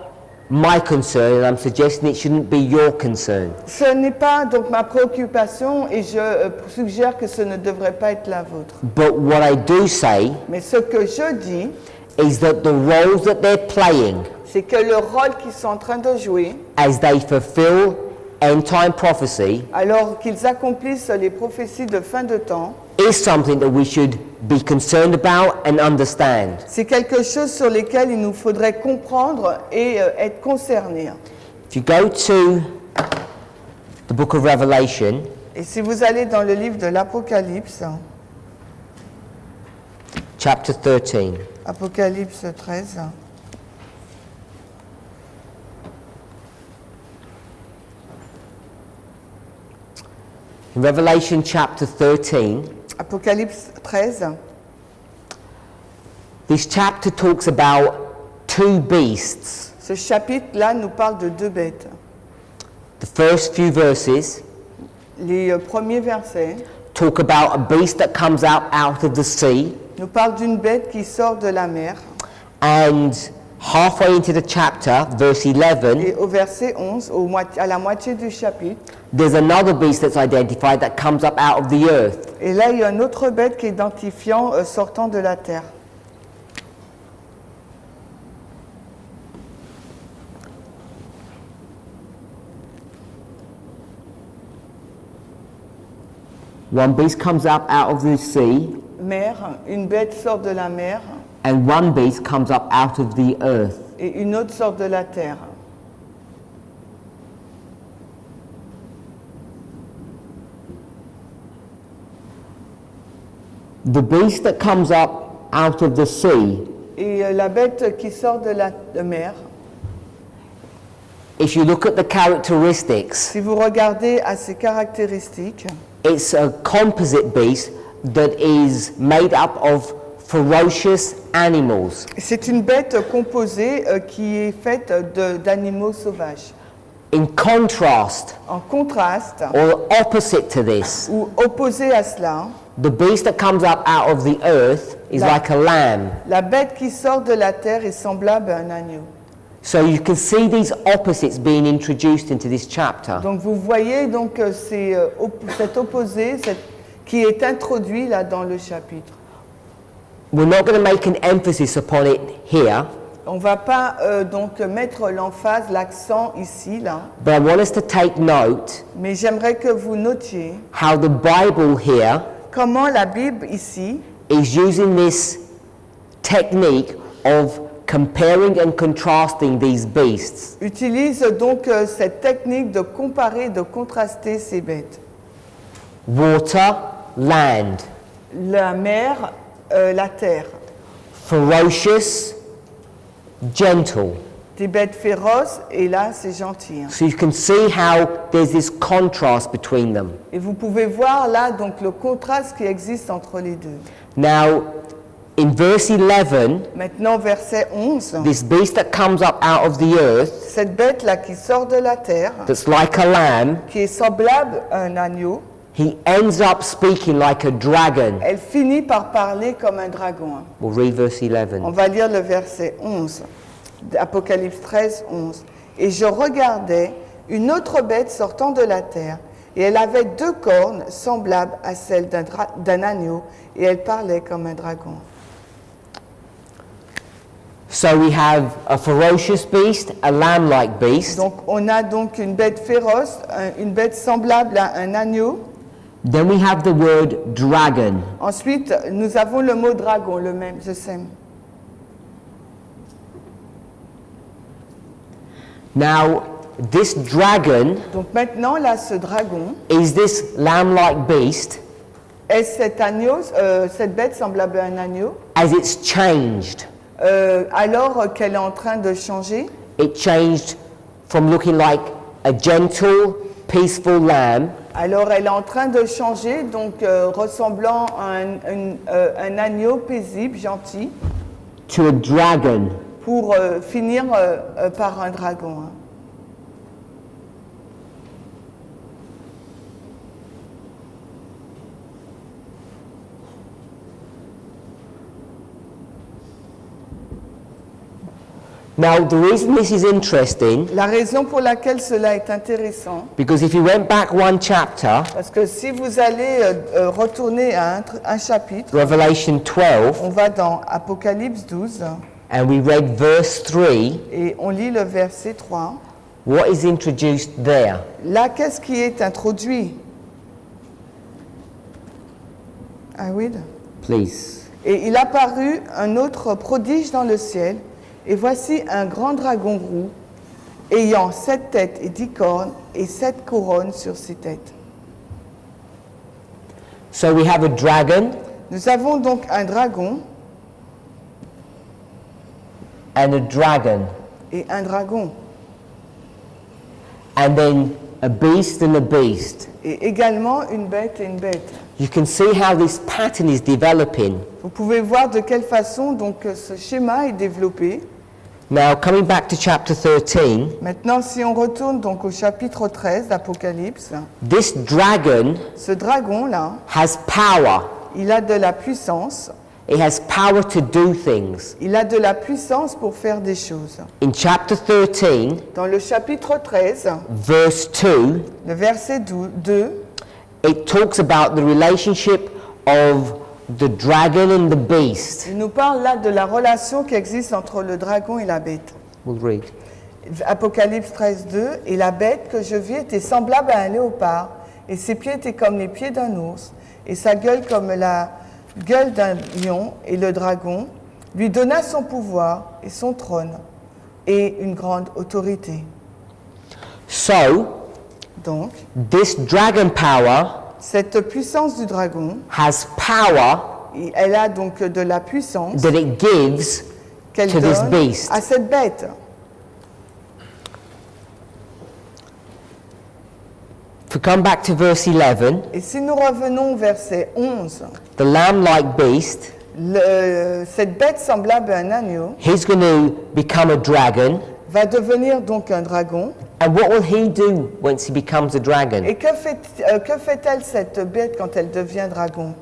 my concern, and I'm suggesting it shouldn't be your concern. Ce n'est pas donc ma préoccupation et je suggère que ce ne devrait pas être la vôtre. But what I do say Mais ce que je dis, is that the roles that they're playing c'est que le rôle qu'ils sont en train de jouer, as they fulfill end time prophecy alors qu'ils accomplissent les prophéties de fin de temps, is something that we should be concerned about and understand. c'est quelque chose sur lequel il nous faudrait comprendre et être concernés. If you go to the book of Revelation, Et si vous allez dans le livre de l'Apocalypse, chapter 13, Apocalypse 13, in Revelation chapter 13, Apocalypse 13, this chapter talks about two beasts. ce chapitre-là nous parle de deux bêtes. The first few verses Les premiers versets talk about a beast that comes out of the sea, nous parlent d'une bête qui sort de la mer. and halfway into the chapter, verse 11, Et au verset 11, à la moitié du chapitre, there's another beast that's identified that comes up out of the earth. et là il y a une autre bête qui est identifiant sortant de la terre. One beast comes up out of the sea, Mer, une bête sort de la mer and one beast comes up out of the earth. et une autre sort de la terre. The beast that comes up out of the sea, Et la bête qui sort de la mer, if you look at the characteristics, si vous regardez à ses caractéristiques, it's a composite beast that is made up of ferocious animals. c'est une bête composée qui est faite d'animaux sauvages. In contrast, En contraste, or opposite to this, ou opposé à cela, the beast that comes up out of the earth is La- like a lamb. la bête qui sort de la terre est semblable à un agneau. So you can see these opposites being introduced into this chapter. Donc vous voyez donc cet opposé qui est introduit là dans le chapitre. We're not going to make an emphasis upon it here, On ne va pas donc mettre l'emphase, l'accent ici, là, but I want us to take note mais j'aimerais que vous notiez how the Bible here comment la Bible ici is using this technique of comparing and contrasting these beasts. utilise donc cette technique de comparer, de contraster ces bêtes. Water, land, La mer, la terre, ferocious, gentle. des bêtes féroces, et là c'est gentil. Hein. So you can see how there's this contrast between them. Et vous pouvez voir là donc le contraste qui existe entre les deux. Now, in verse 11, Maintenant verset 11, this beast that comes up out of the earth, cette bête là qui sort de la terre, that's like a lamb, qui est semblable à un agneau, he ends up speaking like a dragon. elle finit par parler comme un dragon. Hein. We'll read verse 11. On va lire le verset 11, Apocalypse 13, 11. Et je regardais une autre bête sortant de la terre, et elle avait 2 cornes semblables à celles d'un agneau, et elle parlait comme un dragon. So we have a ferocious beast, a lamb-like beast. Donc on a donc une bête féroce, une bête semblable à un agneau. Then we have the word dragon. Ensuite, nous avons le mot dragon, le même, je sais. Now, this dragon Donc maintenant, là, ce dragon, is this lamb-like beast est cet agneau, cette bête semblable à un agneau, as it's changed. alors qu'elle est en train de changer. It changed from looking like a gentle, peaceful lamb Alors elle est en train de changer, donc ressemblant à un agneau paisible, gentil, to a dragon. pour finir par un dragon. Hein. Now, the reason this is interesting, La raison pour laquelle cela est intéressant, because if you went back one chapter, parce que si vous allez retourner à un chapitre, Revelation 12, on va dans Apocalypse 12 and we read verse 3, et on lit le verset 3. what is introduced there? Là, qu'est-ce qui est introduit? Ah oui. Please. Et il apparut un autre prodige dans le ciel, et voici un grand dragon roux, ayant 7 têtes et 10 cornes, et 7 couronnes sur ses têtes. So we have a dragon Nous avons donc un dragon and a dragon, et un dragon, and then a beast and a beast. et également une bête et une bête. You can see how this pattern is developing. Vous pouvez voir de quelle façon donc ce schéma est développé. Now, coming back to chapter 13, Maintenant, si on retourne donc au chapitre 13 d'Apocalypse, this dragon ce dragon-là, has power. il a de la puissance. It has power to do things. Il a de la puissance pour faire des choses. In chapter 13, Dans le chapitre 13, verse 2, le verset 2, it talks about the relationship of the dragon and the beast. il nous parle là de la relation qui existe entre le dragon et la bête. We'll read. Apocalypse 13, 2, et la bête que je vis était semblable à un léopard, et ses pieds étaient comme les pieds d'un ours, et sa gueule comme la gueule d'un lion, et le dragon lui donna son pouvoir et son trône et une grande autorité. So, Donc, this dragon power cette puissance du dragon, has power elle a donc de la puissance that it gives qu'elle to this donne beast. à cette bête. If we come back to verse 11, Et si nous revenons au verset 11, the lamb-like beast, cette bête semblable à un agneau he's going to become a dragon, va devenir donc un dragon, And what will he do once he becomes a dragon? Et que fait-elle cette bête quand elle devient dragon?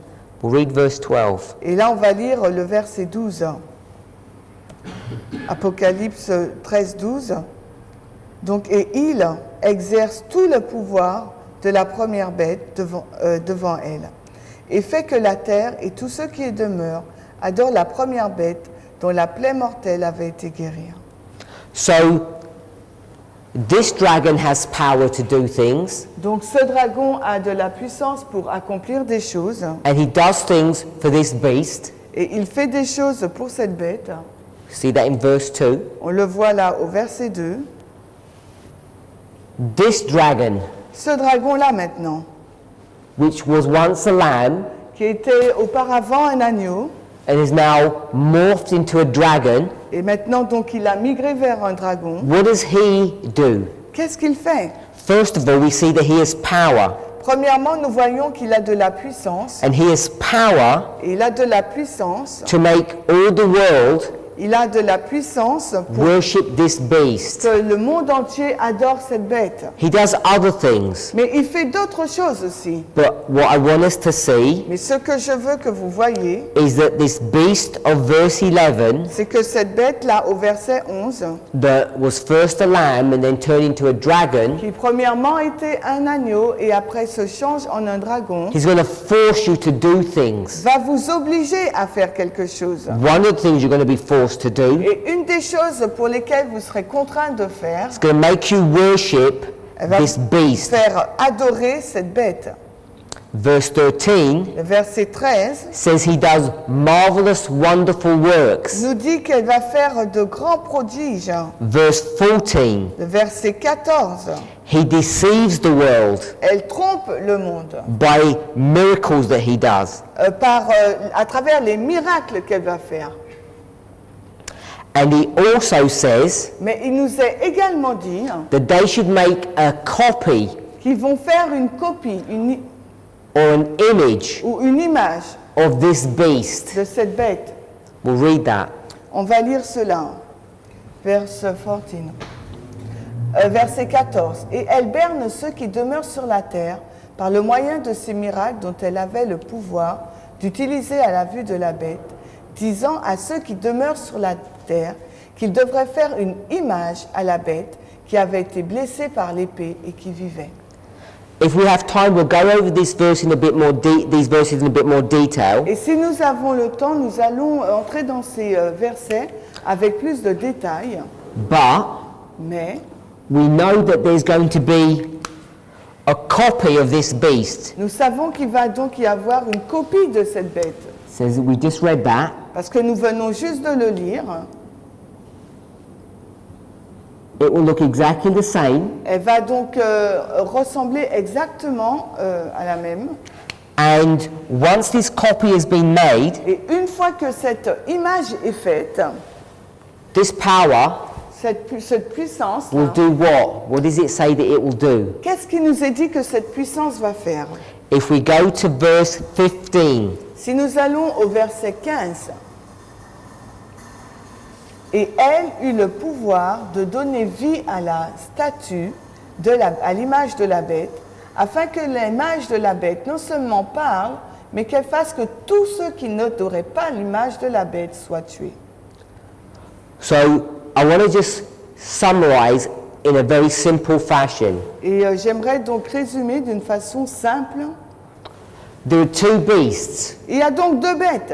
We'll read verse 12. Et là, on va lire le verset 12. Apocalypse 13, 12. Donc, et il exerce tout le pouvoir de la première bête devant elle, et fait que la terre et tous ceux qui y demeurent adorent la première bête dont la plaie mortelle avait été guérie. So, this dragon has power to do things, Donc ce dragon a de la puissance pour accomplir des choses, and he does things for this beast. et il fait des choses pour cette bête. See that in verse 2. On le voit là au verset 2. This dragon, Ce dragon-là maintenant, which was once a lamb qui était auparavant un agneau, and is now morphed into a dragon, et maintenant donc il a migré vers un dragon, what does he do? qu'est-ce qu'il fait? First of all, we see that he has power, Premièrement, nous voyons qu'il a de la puissance, and he has power et il a de la puissance, to make all the world il a de la puissance pour worship this beast. que le monde entier adore cette bête. He does other things, Mais il fait d'autres choses aussi. but what I want us to see Mais ce que je veux que vous voyez, is that this beast of verse 11 c'est que cette bête-là, au verset 11, that was first a lamb and then turned into a dragon, qui premièrement était un agneau et après se change en un dragon, he's going to force you to do things. va vous obliger à faire quelque chose. One of the things you're going to be forced to do Et une des choses pour lesquelles vous serez contraint de faire, is going to make you worship elle va this beast. faire adorer cette bête. Verse 13 Le verset 13 says he does marvelous, wonderful works. nous dit qu'elle va faire de grands prodiges. Verse 14, Le verset 14, he deceives the world elle trompe le monde by miracles that he does. à travers les miracles qu'elle va faire. And he also says Mais il nous est également dit that they should make a copy qu'ils vont faire une copie or an image ou une image of this beast. de cette bête. We'll read that. On va lire cela. Verset 14. Verset 14. Et elle berne ceux qui demeurent sur la terre par le moyen de ces miracles dont elle avait le pouvoir d'utiliser à la vue de la bête, disant à ceux qui demeurent sur la terre qu'ils devraient faire une image à la bête qui avait été blessée par l'épée et qui vivait. If we have time, we'll go over this verse in a bit more these verses in a bit more detail. Et si nous avons le temps, nous allons entrer dans ces versets avec plus de détails. But Mais we know that there's going to be a copy of this beast. nous savons qu'il va donc y avoir une copie de cette bête. Says that we just read that. Parce que nous venons juste de le lire. It will look exactly the same. Elle va donc ressembler exactement à la même. And once this copy has been made, Et une fois que cette image est faite, this power cette puissance, will do what? What does it say that it will do? qu'est-ce qui nous est dit que cette puissance va faire? If we go to verse 15, Si nous allons au verset 15, et elle eut le pouvoir de donner vie à la statue, à l'image de la bête, afin que l'image de la bête non seulement parle, mais qu'elle fasse que tous ceux qui n'adoraient pas l'image de la bête soient tués. so I want to just summarize in a very simple fashion. Et j'aimerais donc résumer d'une façon simple. There are two beasts. Il y a donc deux bêtes.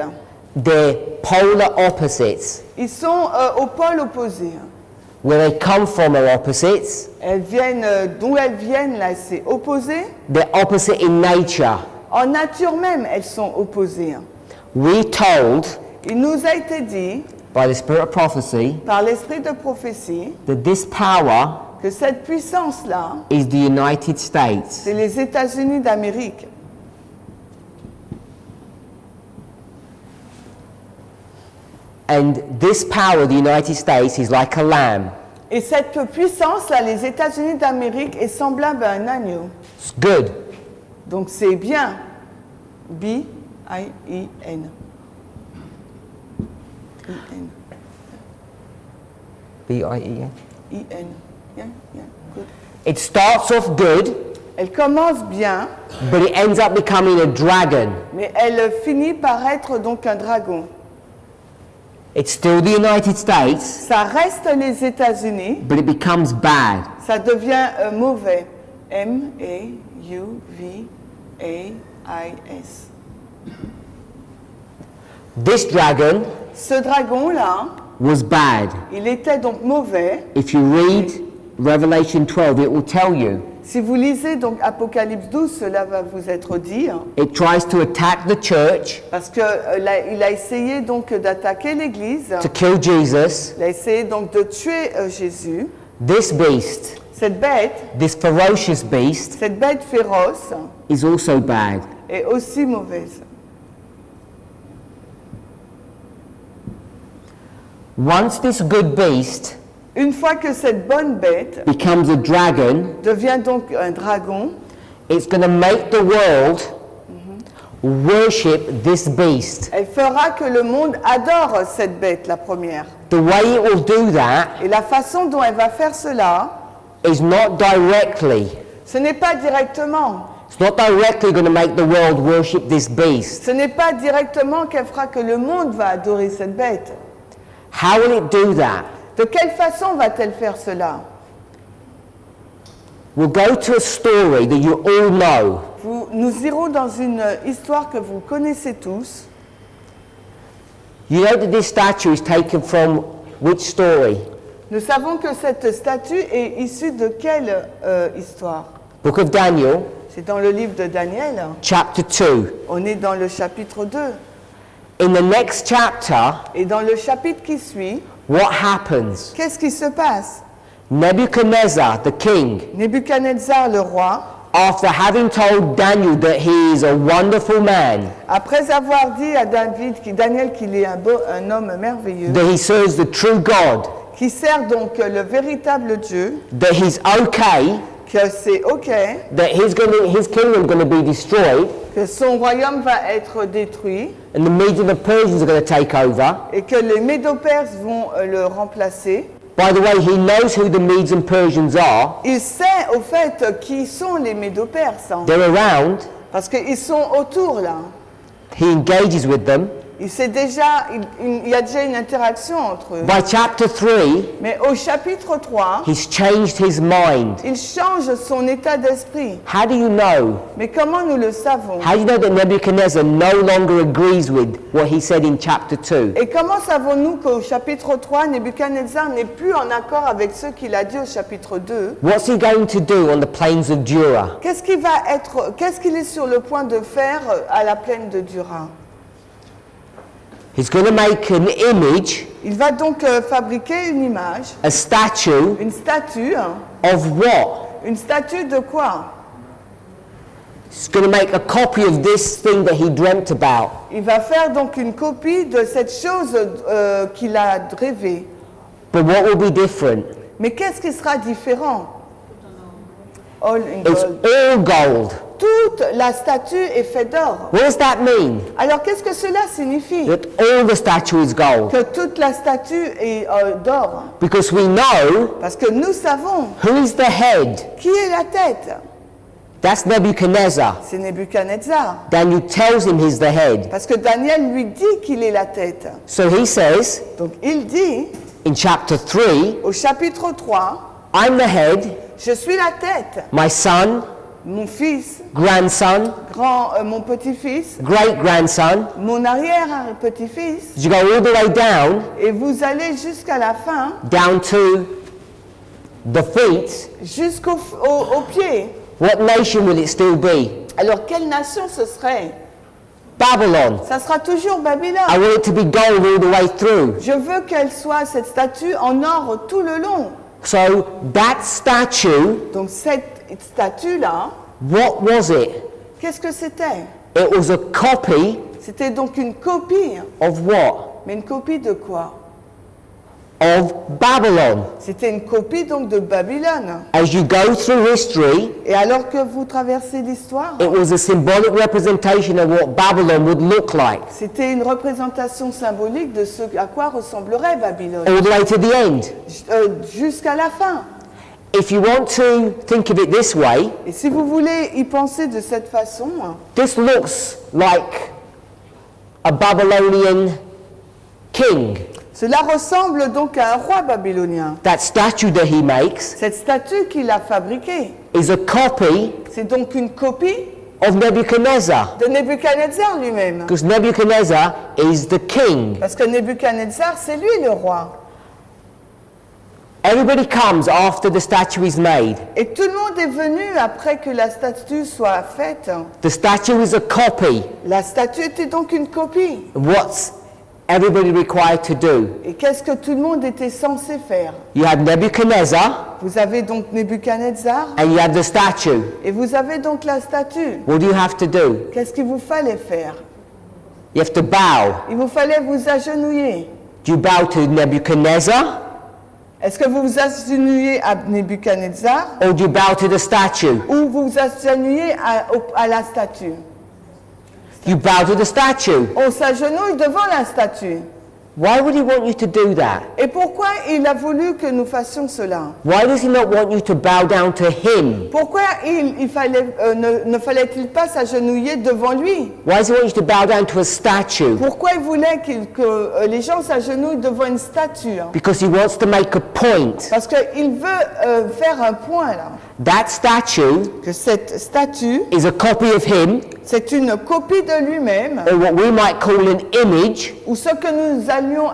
They're polar opposites. Ils sont au pôle opposé. Where they come from are opposites. Elles viennent, d'où elles viennent, là, c'est opposé. They're opposite in nature. En nature même, elles sont opposées. We're told Il nous a été dit, by the spirit of prophecy par l'esprit de prophétie, that this power que cette puissance-là, is the United States. c'est les États-Unis d'Amérique. And this power, the United States, is like a lamb. Et cette puissance-là, les États-Unis d'Amérique, est semblable à un agneau. It's good. Donc c'est bien. B-I-I-N. I-N. B-I-E-N. I-N. Yeah, yeah. It starts off good, Elle commence bien, but it ends up becoming a dragon. mais elle finit par être donc un dragon. It's still the United States, Ça reste les États-Unis, but it becomes bad. ça devient mauvais. M-A-U-V-A-I-S. This dragon Ce dragon-là, was bad. il était donc mauvais. If you read Revelation 12, it will tell you. Si vous lisez donc Apocalypse 12, cela va vous être dit. It tries to attack the church, Parce que il a essayé donc d'attaquer l'Église. to kill Jesus. Il a essayé donc de tuer Jésus. This beast, Cette bête this ferocious beast, féroce, is also bad. est aussi mauvaise. Once this good beast Une fois que cette bonne bête becomes a dragon, devient donc un dragon, it's going to make the world worship this beast. elle fera que le monde adore cette bête, la première. The way it will do that Et la façon dont elle va faire cela, is not directly. ce n'est pas directement. It's not directly going to make the world worship this beast. Ce n'est pas directement qu'elle fera que le monde va adorer cette bête. How will it do that? De quelle façon va-t-elle faire cela? We'll go to a story that you all know. Nous irons dans une histoire que vous connaissez tous. You know that this statue is taken from which story? Nous savons que cette statue est issue de quelle histoire? Book of Daniel, C'est dans le livre de Daniel. chapter 2. On est dans le chapitre 2. In the next chapter, Et dans le chapitre qui suit, what happens? qu'est-ce qui se passe? Nebuchadnezzar, the king, Nebuchadnezzar, le roi, after having told Daniel that he is a wonderful man, après avoir dit à Daniel qu'il est un homme merveilleux, that he serves the true God, qui sert donc le véritable Dieu, that he's okay, que c'est OK, that his kingdom going to be destroyed, que son royaume va être détruit and the Medes and the Persians are going to take over. et que les Médo-Perses vont le remplacer. By the way, he knows who the Medes and Persians are. Il sait au fait qui sont les Médo-Perses, hein, They're around. parce qu'ils sont autour là. He engages with them. Il y a déjà une interaction entre eux. By chapter 3, Mais au chapitre 3, he's changed his mind. il change son état d'esprit. How do you know? Mais comment nous le savons? How do you know that Nebuchadnezzar no longer agrees with what he said in chapter 2? Et comment savons-nous qu'au chapitre 3, Nebuchadnezzar n'est plus en accord avec ce qu'il a dit au chapitre 2? What's he going to do on the plains of Dura? Qu'est-ce qu'il est sur le point de faire à la plaine de Dura? He's going to make an image, Il va donc fabriquer une image, a statue une statue. of what? Une statue de quoi? He's going to make a copy of this thing that he dreamt about. Il va faire donc une copie de cette chose qu'il a rêvée. But what will be different? Mais qu'est-ce qui sera différent? All in It's gold. all gold. Toute la statue est faite d'or. What does that mean? Alors qu'est-ce que cela signifie? That all the statue is gold. Que toute la statue est d'or. Because we know Parce que nous savons who is the head. qui est la tête. That's Nebuchadnezzar. C'est Nebuchadnezzar. Daniel tells him he's the head. Parce que Daniel lui dit qu'il est la tête. So he says Donc il dit in chapter 3, au chapitre 3, I'm the head, je suis la tête. my son, Mon fils, grandson, mon petit-fils, great-grandson. mon arrière-petit-fils, You go all the way down, et vous allez jusqu'à la fin, down to the feet. jusqu'au pied. What nation will it still be? Alors quelle nation ce serait? Babylon. Ça sera toujours I Babylone. want it to be gold all the way through. Je veux qu'elle soit cette statue en or tout le long. So that statue, Donc cette statue-là, what was it? qu'est-ce que c'était? It was a copy C'était donc une copie. of what? Mais une copie de quoi? Of Babylon. C'était une copie donc de Babylone. As you go through history, Et alors que vous traversez l'histoire, it was a symbolic representation of what Babylon would look like, c'était une représentation symbolique de ce à quoi ressemblerait Babylone. all the way to the end. Jusqu'à la fin. if you want to think of it this way, Et si vous voulez y penser de cette façon, this looks like a Babylonian king. cela ressemble donc à un roi babylonien. That statue that he makes Cette statue qu'il a fabriquée, is a copy c'est donc une copie of Nebuchadnezzar, de Nebuchadnezzar lui-même. because Nebuchadnezzar is the king. Parce que Nebuchadnezzar, c'est lui le roi. Everybody comes after the statue is made. Et tout le monde est venu après que la statue soit faite. The statue is a copy. La statue était donc une copie. What's everybody required to do? Et qu'est-ce que tout le monde était censé faire? You have Nebuchadnezzar Vous avez donc Nebuchadnezzar and you have the statue. et vous avez donc la statue. What do you have to do? Qu'est-ce qu'il vous fallait faire? You have to bow. Il vous fallait vous agenouiller. Do you bow to Nebuchadnezzar Est-ce que vous vous agenouillez à Nebuchadnezzar or do you bow to the statue? ou vous vous agenouillez à la statue? You bow to the statue. On s'agenouille devant la statue. Why would he want you to do that? Et pourquoi il a voulu que nous fassions cela? Why does he not want you to bow down to him? Pourquoi ne fallait-il pas s'agenouiller devant lui? Why does he want you to bow down to a statue? Pourquoi il voulait que les gens s'agenouillent devant une statue? Because he wants to make a point. Parce qu'il veut faire un point là. That statue Que cette statue, is a copy of him, c'est une copie de lui-même, or what we might call an image. ou ce que nous allions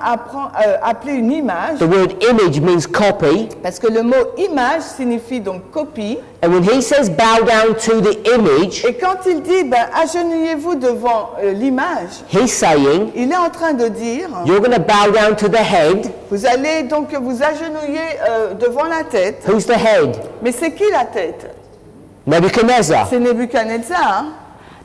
appeler une image, The word image means copy. parce que le mot image signifie donc copie. And when he says bow down to the image, Et quand il dit agenouillez-vous devant l'image, he's saying il est en train de dire you're going to bow down to the head. vous allez donc vous agenouiller devant la tête. Who's the head? Mais c'est qui la tête? Nebuchadnezzar. C'est Nebuchadnezzar.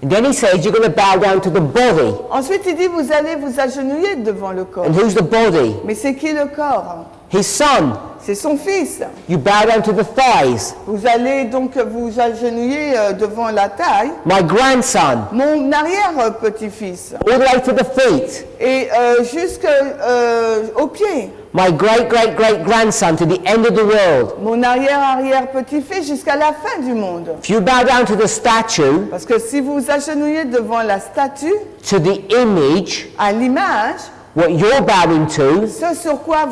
And then he says you're going to bow down to the body. Ensuite il dit vous allez vous agenouiller devant le corps. And who's the body? Mais c'est qui le corps? His son. C'est son fils. You bow down to the thighs. Vous allez donc vous agenouiller devant la taille. My grandson. Mon arrière-petit-fils. All the way to the feet. Et jusqu'aux pieds. My great-great-great-grandson to the end of the world. Mon arrière-arrière-petit-fils jusqu'à la fin du monde. If you bow down to the statue, Parce que si vous vous agenouillez devant la statue, to the image, à l'image, what you're bowing to ce sur quoi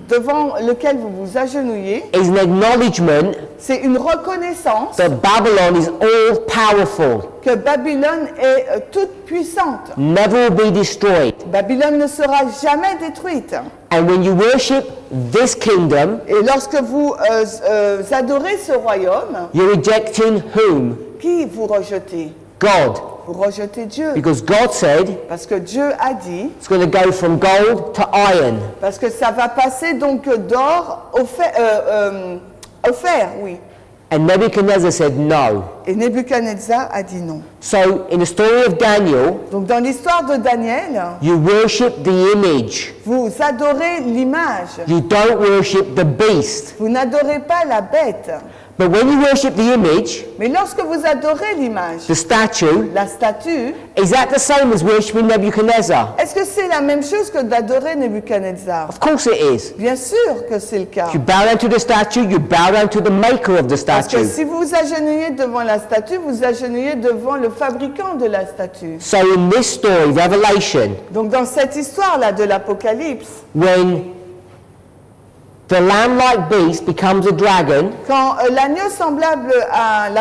devant lequel vous vous agenouillez, is an acknowledgement c'est une reconnaissance that Babylon is all powerful, que Babylone est toute puissante. never will be destroyed. Babylone ne sera jamais détruite. And when you worship this kingdom, Et lorsque vous adorez ce royaume, you're rejecting whom? qui vous rejetez? God. Vous rejetez Dieu. Because God said Parce que Dieu a dit, it's going to go from gold to iron. parce que ça va passer donc d'or au fer, oui. And Nebuchadnezzar said no. Et Nebuchadnezzar a dit non. So in the story of Daniel, Donc dans l'histoire de Daniel, you worship the image. vous adorez l'image. You don't worship the beast. Vous n'adorez pas la bête. But when you worship the image, Mais lorsque vous adorez l'image, the statue, la statue, is that the same as worshiping Nebuchadnezzar? est-ce que c'est la même chose que d'adorer Nebuchadnezzar? Of course it is. Bien sûr que c'est le cas. If you bow down to the statue, you bow down to the maker of the Parce que statue. si vous vous agenouillez devant la statue, vous agenouillez devant le fabricant de la statue. So in this story, Revelation, Donc dans cette histoire-là de l'Apocalypse, when the lamb-like beast becomes a dragon, quand la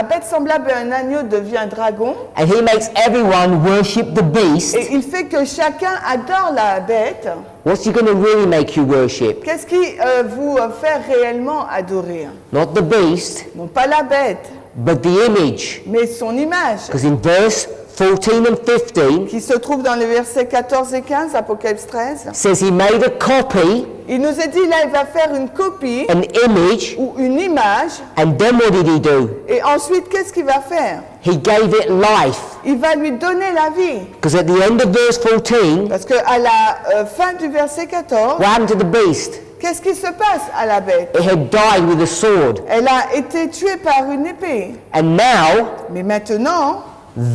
bête semblable à un agneau devient dragon, and he makes everyone worship the beast, et il fait que chacun adore la bête, what's he going to really make you worship? qu'est-ce qui vous fait réellement adorer? Not the beast, Non pas la bête, but the image. mais son image, Because in verse 14 and 15, qui se trouve dans les versets 14 et 15, Apocalypse 13. says he made a copy, Il nous a dit là, il va faire une copie an image, ou une image, and then what did he do? et ensuite, qu'est-ce qu'il va faire? He gave it life. Il va lui donner la vie. Because at the end of verse 14, Parce qu'à la fin du verset 14, what happened to the beast? qu'est-ce qui se passe à la bête? It had died with a sword. Elle a été tuée par une épée. And now, Mais maintenant,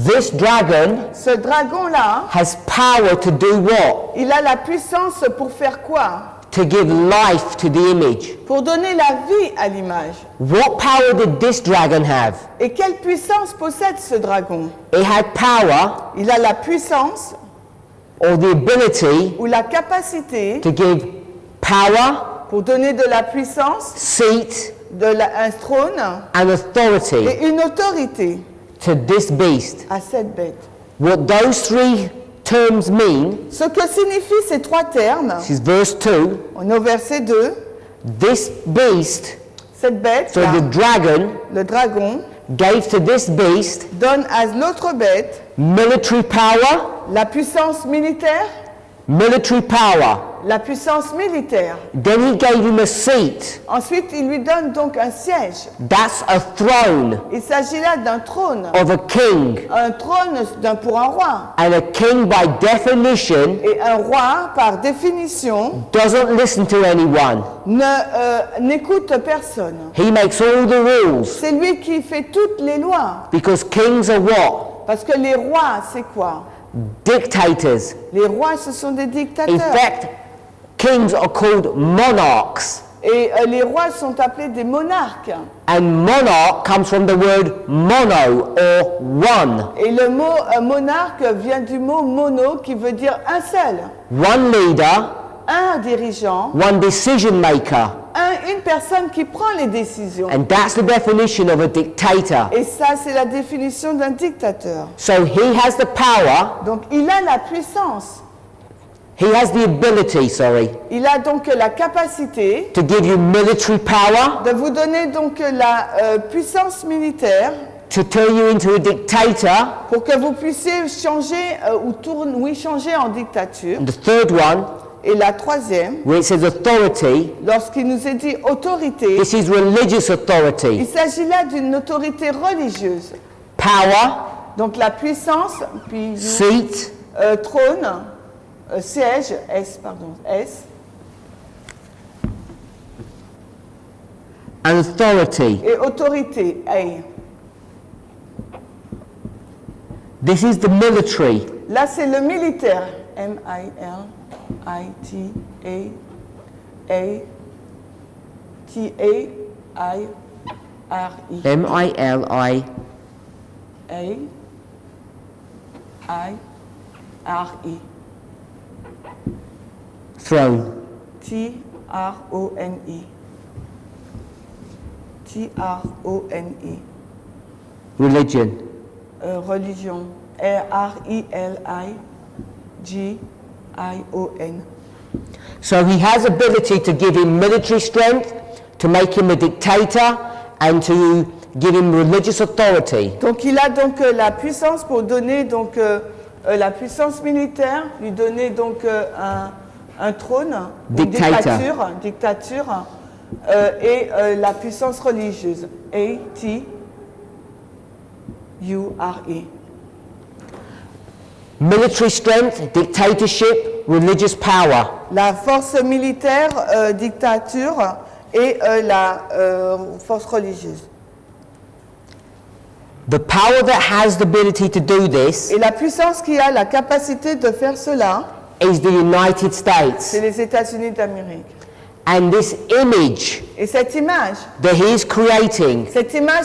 this dragon ce dragon-là, has power to do what? il a la puissance pour faire quoi? to give life to the image. pour donner la vie à l'image. What power did this dragon have? Et quelle puissance possède ce dragon? It had power Il a la puissance or the ability ou la capacité to give power, pour donner de la puissance, seat, un trône and authority et une autorité to this beast. à cette bête. What those three terms mean, Ce que signifient ces trois termes, this is verse 2, on est au verset 2, this beast, cette bête, so the dragon, le dragon, gave to this beast donne à l'autre bête military power, la puissance militaire, la puissance militaire. Then he gave him a seat. Ensuite, il lui donne donc un siège. That's a throne Il s'agit là d'un trône. of a king. Un trône pour un roi. And a king, by definition, Et un roi, par définition, doesn't listen to anyone. n'écoute personne. He makes all the rules. C'est lui qui fait toutes les lois. Because kings are what? Parce que les rois, c'est quoi? Dictators. Les rois, ce sont des dictateurs. In fact, kings are called monarchs. Et les rois sont appelés des monarques. And monarch comes from the word mono or one. Et le mot monarque vient du mot mono qui veut dire un seul. One leader, Un dirigeant, one decision maker. une personne qui prend les décisions. And that's the definition of a dictator. Et ça, c'est la définition d'un dictateur. So he has the power, Donc, il a la puissance. he has the ability, Il a donc la capacité to give you military power, de vous donner donc la puissance militaire to turn you into a dictator. pour que vous puissiez changer changer en dictature. And the third one, Et la troisième, where it says authority, lorsqu'il nous est dit autorité, this is religious il authority. s'agit là d'une autorité religieuse. Power, Donc la puissance, puis seat, trône, siège, S, and authority. et autorité, A. This is the military. Là, c'est le militaire, M-I-L-I-T-A-I-R-I. M-I-L-I. Throne. T-R-O-N-E. T-R-O-N-E. Religion. Religion. R-I-L-I-G-I-O-N. So he has ability to give him military strength, to make him a dictator, and to give him religious authority. Donc il a donc la puissance pour donner donc la puissance militaire, lui donner donc un trône, une dictature, et la puissance religieuse. A-T-U-R-E. Military strength, dictatorship, religious power. La force militaire, dictature et la force religieuse. The power that has the ability to do this Et la puissance qui a la capacité de faire cela, is the United States. c'est les États-Unis d'Amérique. And this image Et cette image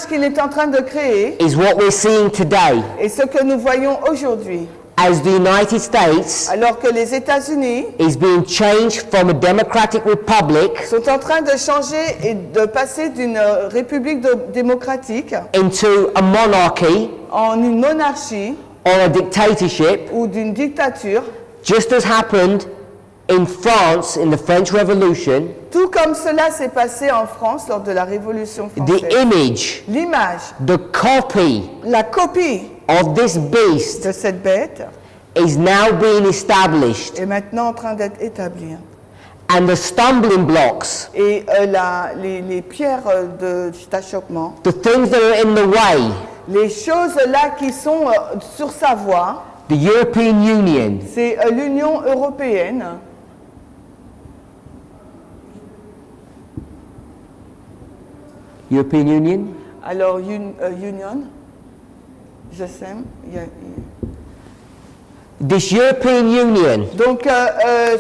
qu'il est en train de créer, is what we're seeing today. est ce que nous voyons aujourd'hui. As the United States Alors que les États-Unis is being changed from a democratic republic sont en train de changer et de passer d'une république démocratique into a monarchy en une monarchie or a dictatorship, ou d'une dictature, just as happened in France in the French Revolution, tout comme cela s'est passé en France lors de la Révolution française. the image, L'image, the copy la copie of this beast de cette bête is now being established. est maintenant en train d'être établie. And the stumbling blocks, Et les pierres d'achoppement, the things that are in the way, les choses là qui sont sur sa voie, the European Union, c'est l'Union européenne, European Union, alors Union, the same, This European Union, Donc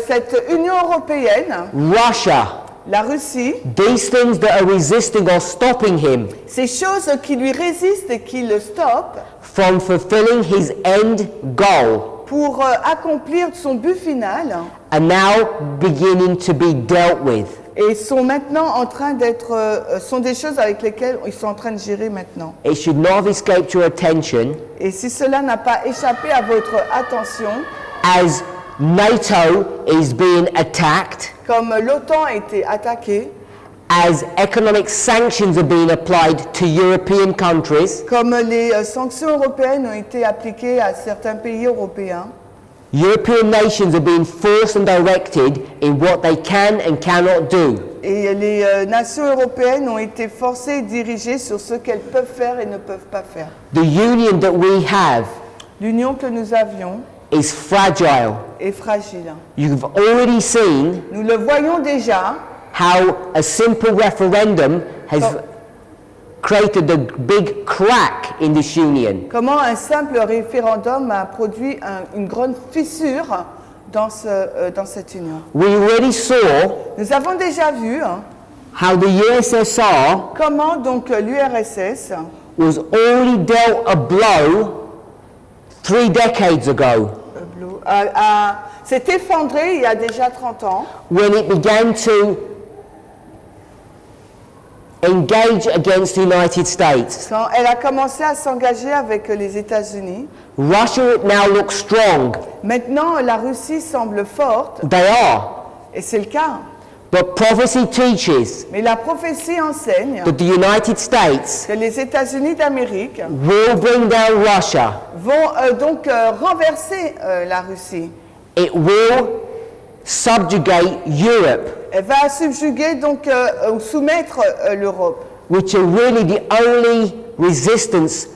cette Union européenne, Russia, la Russie, these things that are resisting or stopping him ces choses qui lui résistent et qui le stoppent from fulfilling his end goal pour accomplir son but final are now beginning to be dealt with. et sont maintenant en train d'être, sont des choses avec lesquelles ils sont en train de gérer maintenant. It should not have escaped your attention Et si cela n'a pas échappé à votre attention, as NATO is being attacked, comme l'OTAN a été attaquée, as economic sanctions are being applied to European countries, comme les sanctions européennes ont été appliquées à certains pays européens, European nations are being forced and directed in what they can and cannot do. et les nations européennes ont été forcées et dirigées sur ce qu'elles peuvent faire et ne peuvent pas faire. The union that we have L'union que nous avions is fragile. est fragile. You've already seen Nous le voyons déjà, how a simple referendum has created a big crack in this union. comment un simple référendum a produit une grande fissure dans cette union. We already saw Nous avons déjà vu how the USSR comment donc l'URSS was already dealt a blow 3 decades ago s'est effondré il y a déjà 30 ans when it began to engage against the United States. quand elle a commencé à s'engager avec les États-Unis. Russia now looks strong. Maintenant, la Russie semble forte, They are. et c'est le cas. But prophecy teaches Mais la prophétie enseigne that the United States que les États-Unis d'Amérique will bring down Russia. vont donc renverser la Russie. It will subjugate Europe, Elle va subjuguer donc ou soumettre l'Europe, which are really the only resistance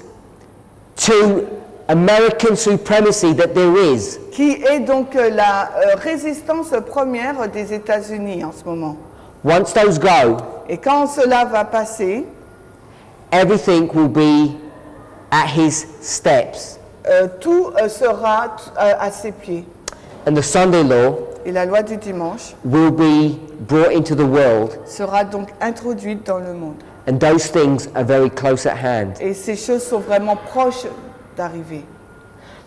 to American supremacy that there is. qui est donc la résistance première des États-Unis en ce moment. Once those go, Et quand cela va passer, everything will be at his steps. tout sera à ses pieds. And the Sunday law Et la loi du dimanche will be brought into the world. sera donc introduite dans le monde. And those things are very close at hand. Et ces choses sont vraiment proches d'arriver.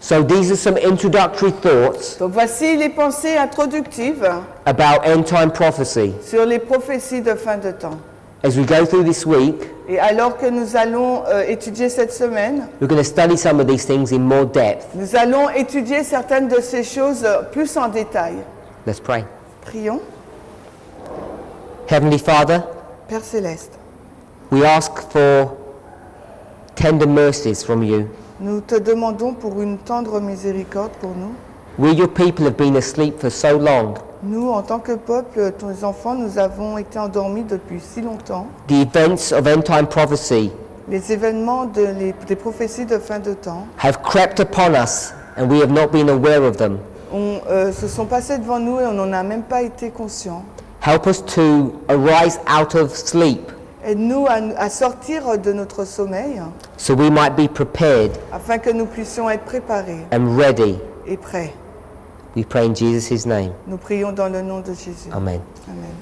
So these are some introductory thoughts Donc voici les pensées introductives about end time prophecy. sur les prophéties de fin de temps. As we go through this week, Et alors que nous allons étudier cette semaine, we're going to study some of these things in more depth. nous allons étudier certaines de ces choses plus en détail. Let's pray. Prions. Heavenly Father, Père Céleste, we ask for tender mercies from you. nous te demandons pour une tendre miséricorde pour nous. We, your people, have been asleep for so long. Nous, en tant que peuple, tes enfants, nous avons été endormis depuis si longtemps. The events of end time prophecy Les événements des prophéties de fin de temps have crept upon us and we have not been aware of them. se sont passés devant nous et on n'en a même pas été conscients. Help us to arise out of sleep Aide-nous à sortir de notre sommeil so we might be prepared afin que nous puissions être préparés and ready. et prêts. We pray in Jesus' name. Nous prions dans le nom de Jésus. Amen. Amen.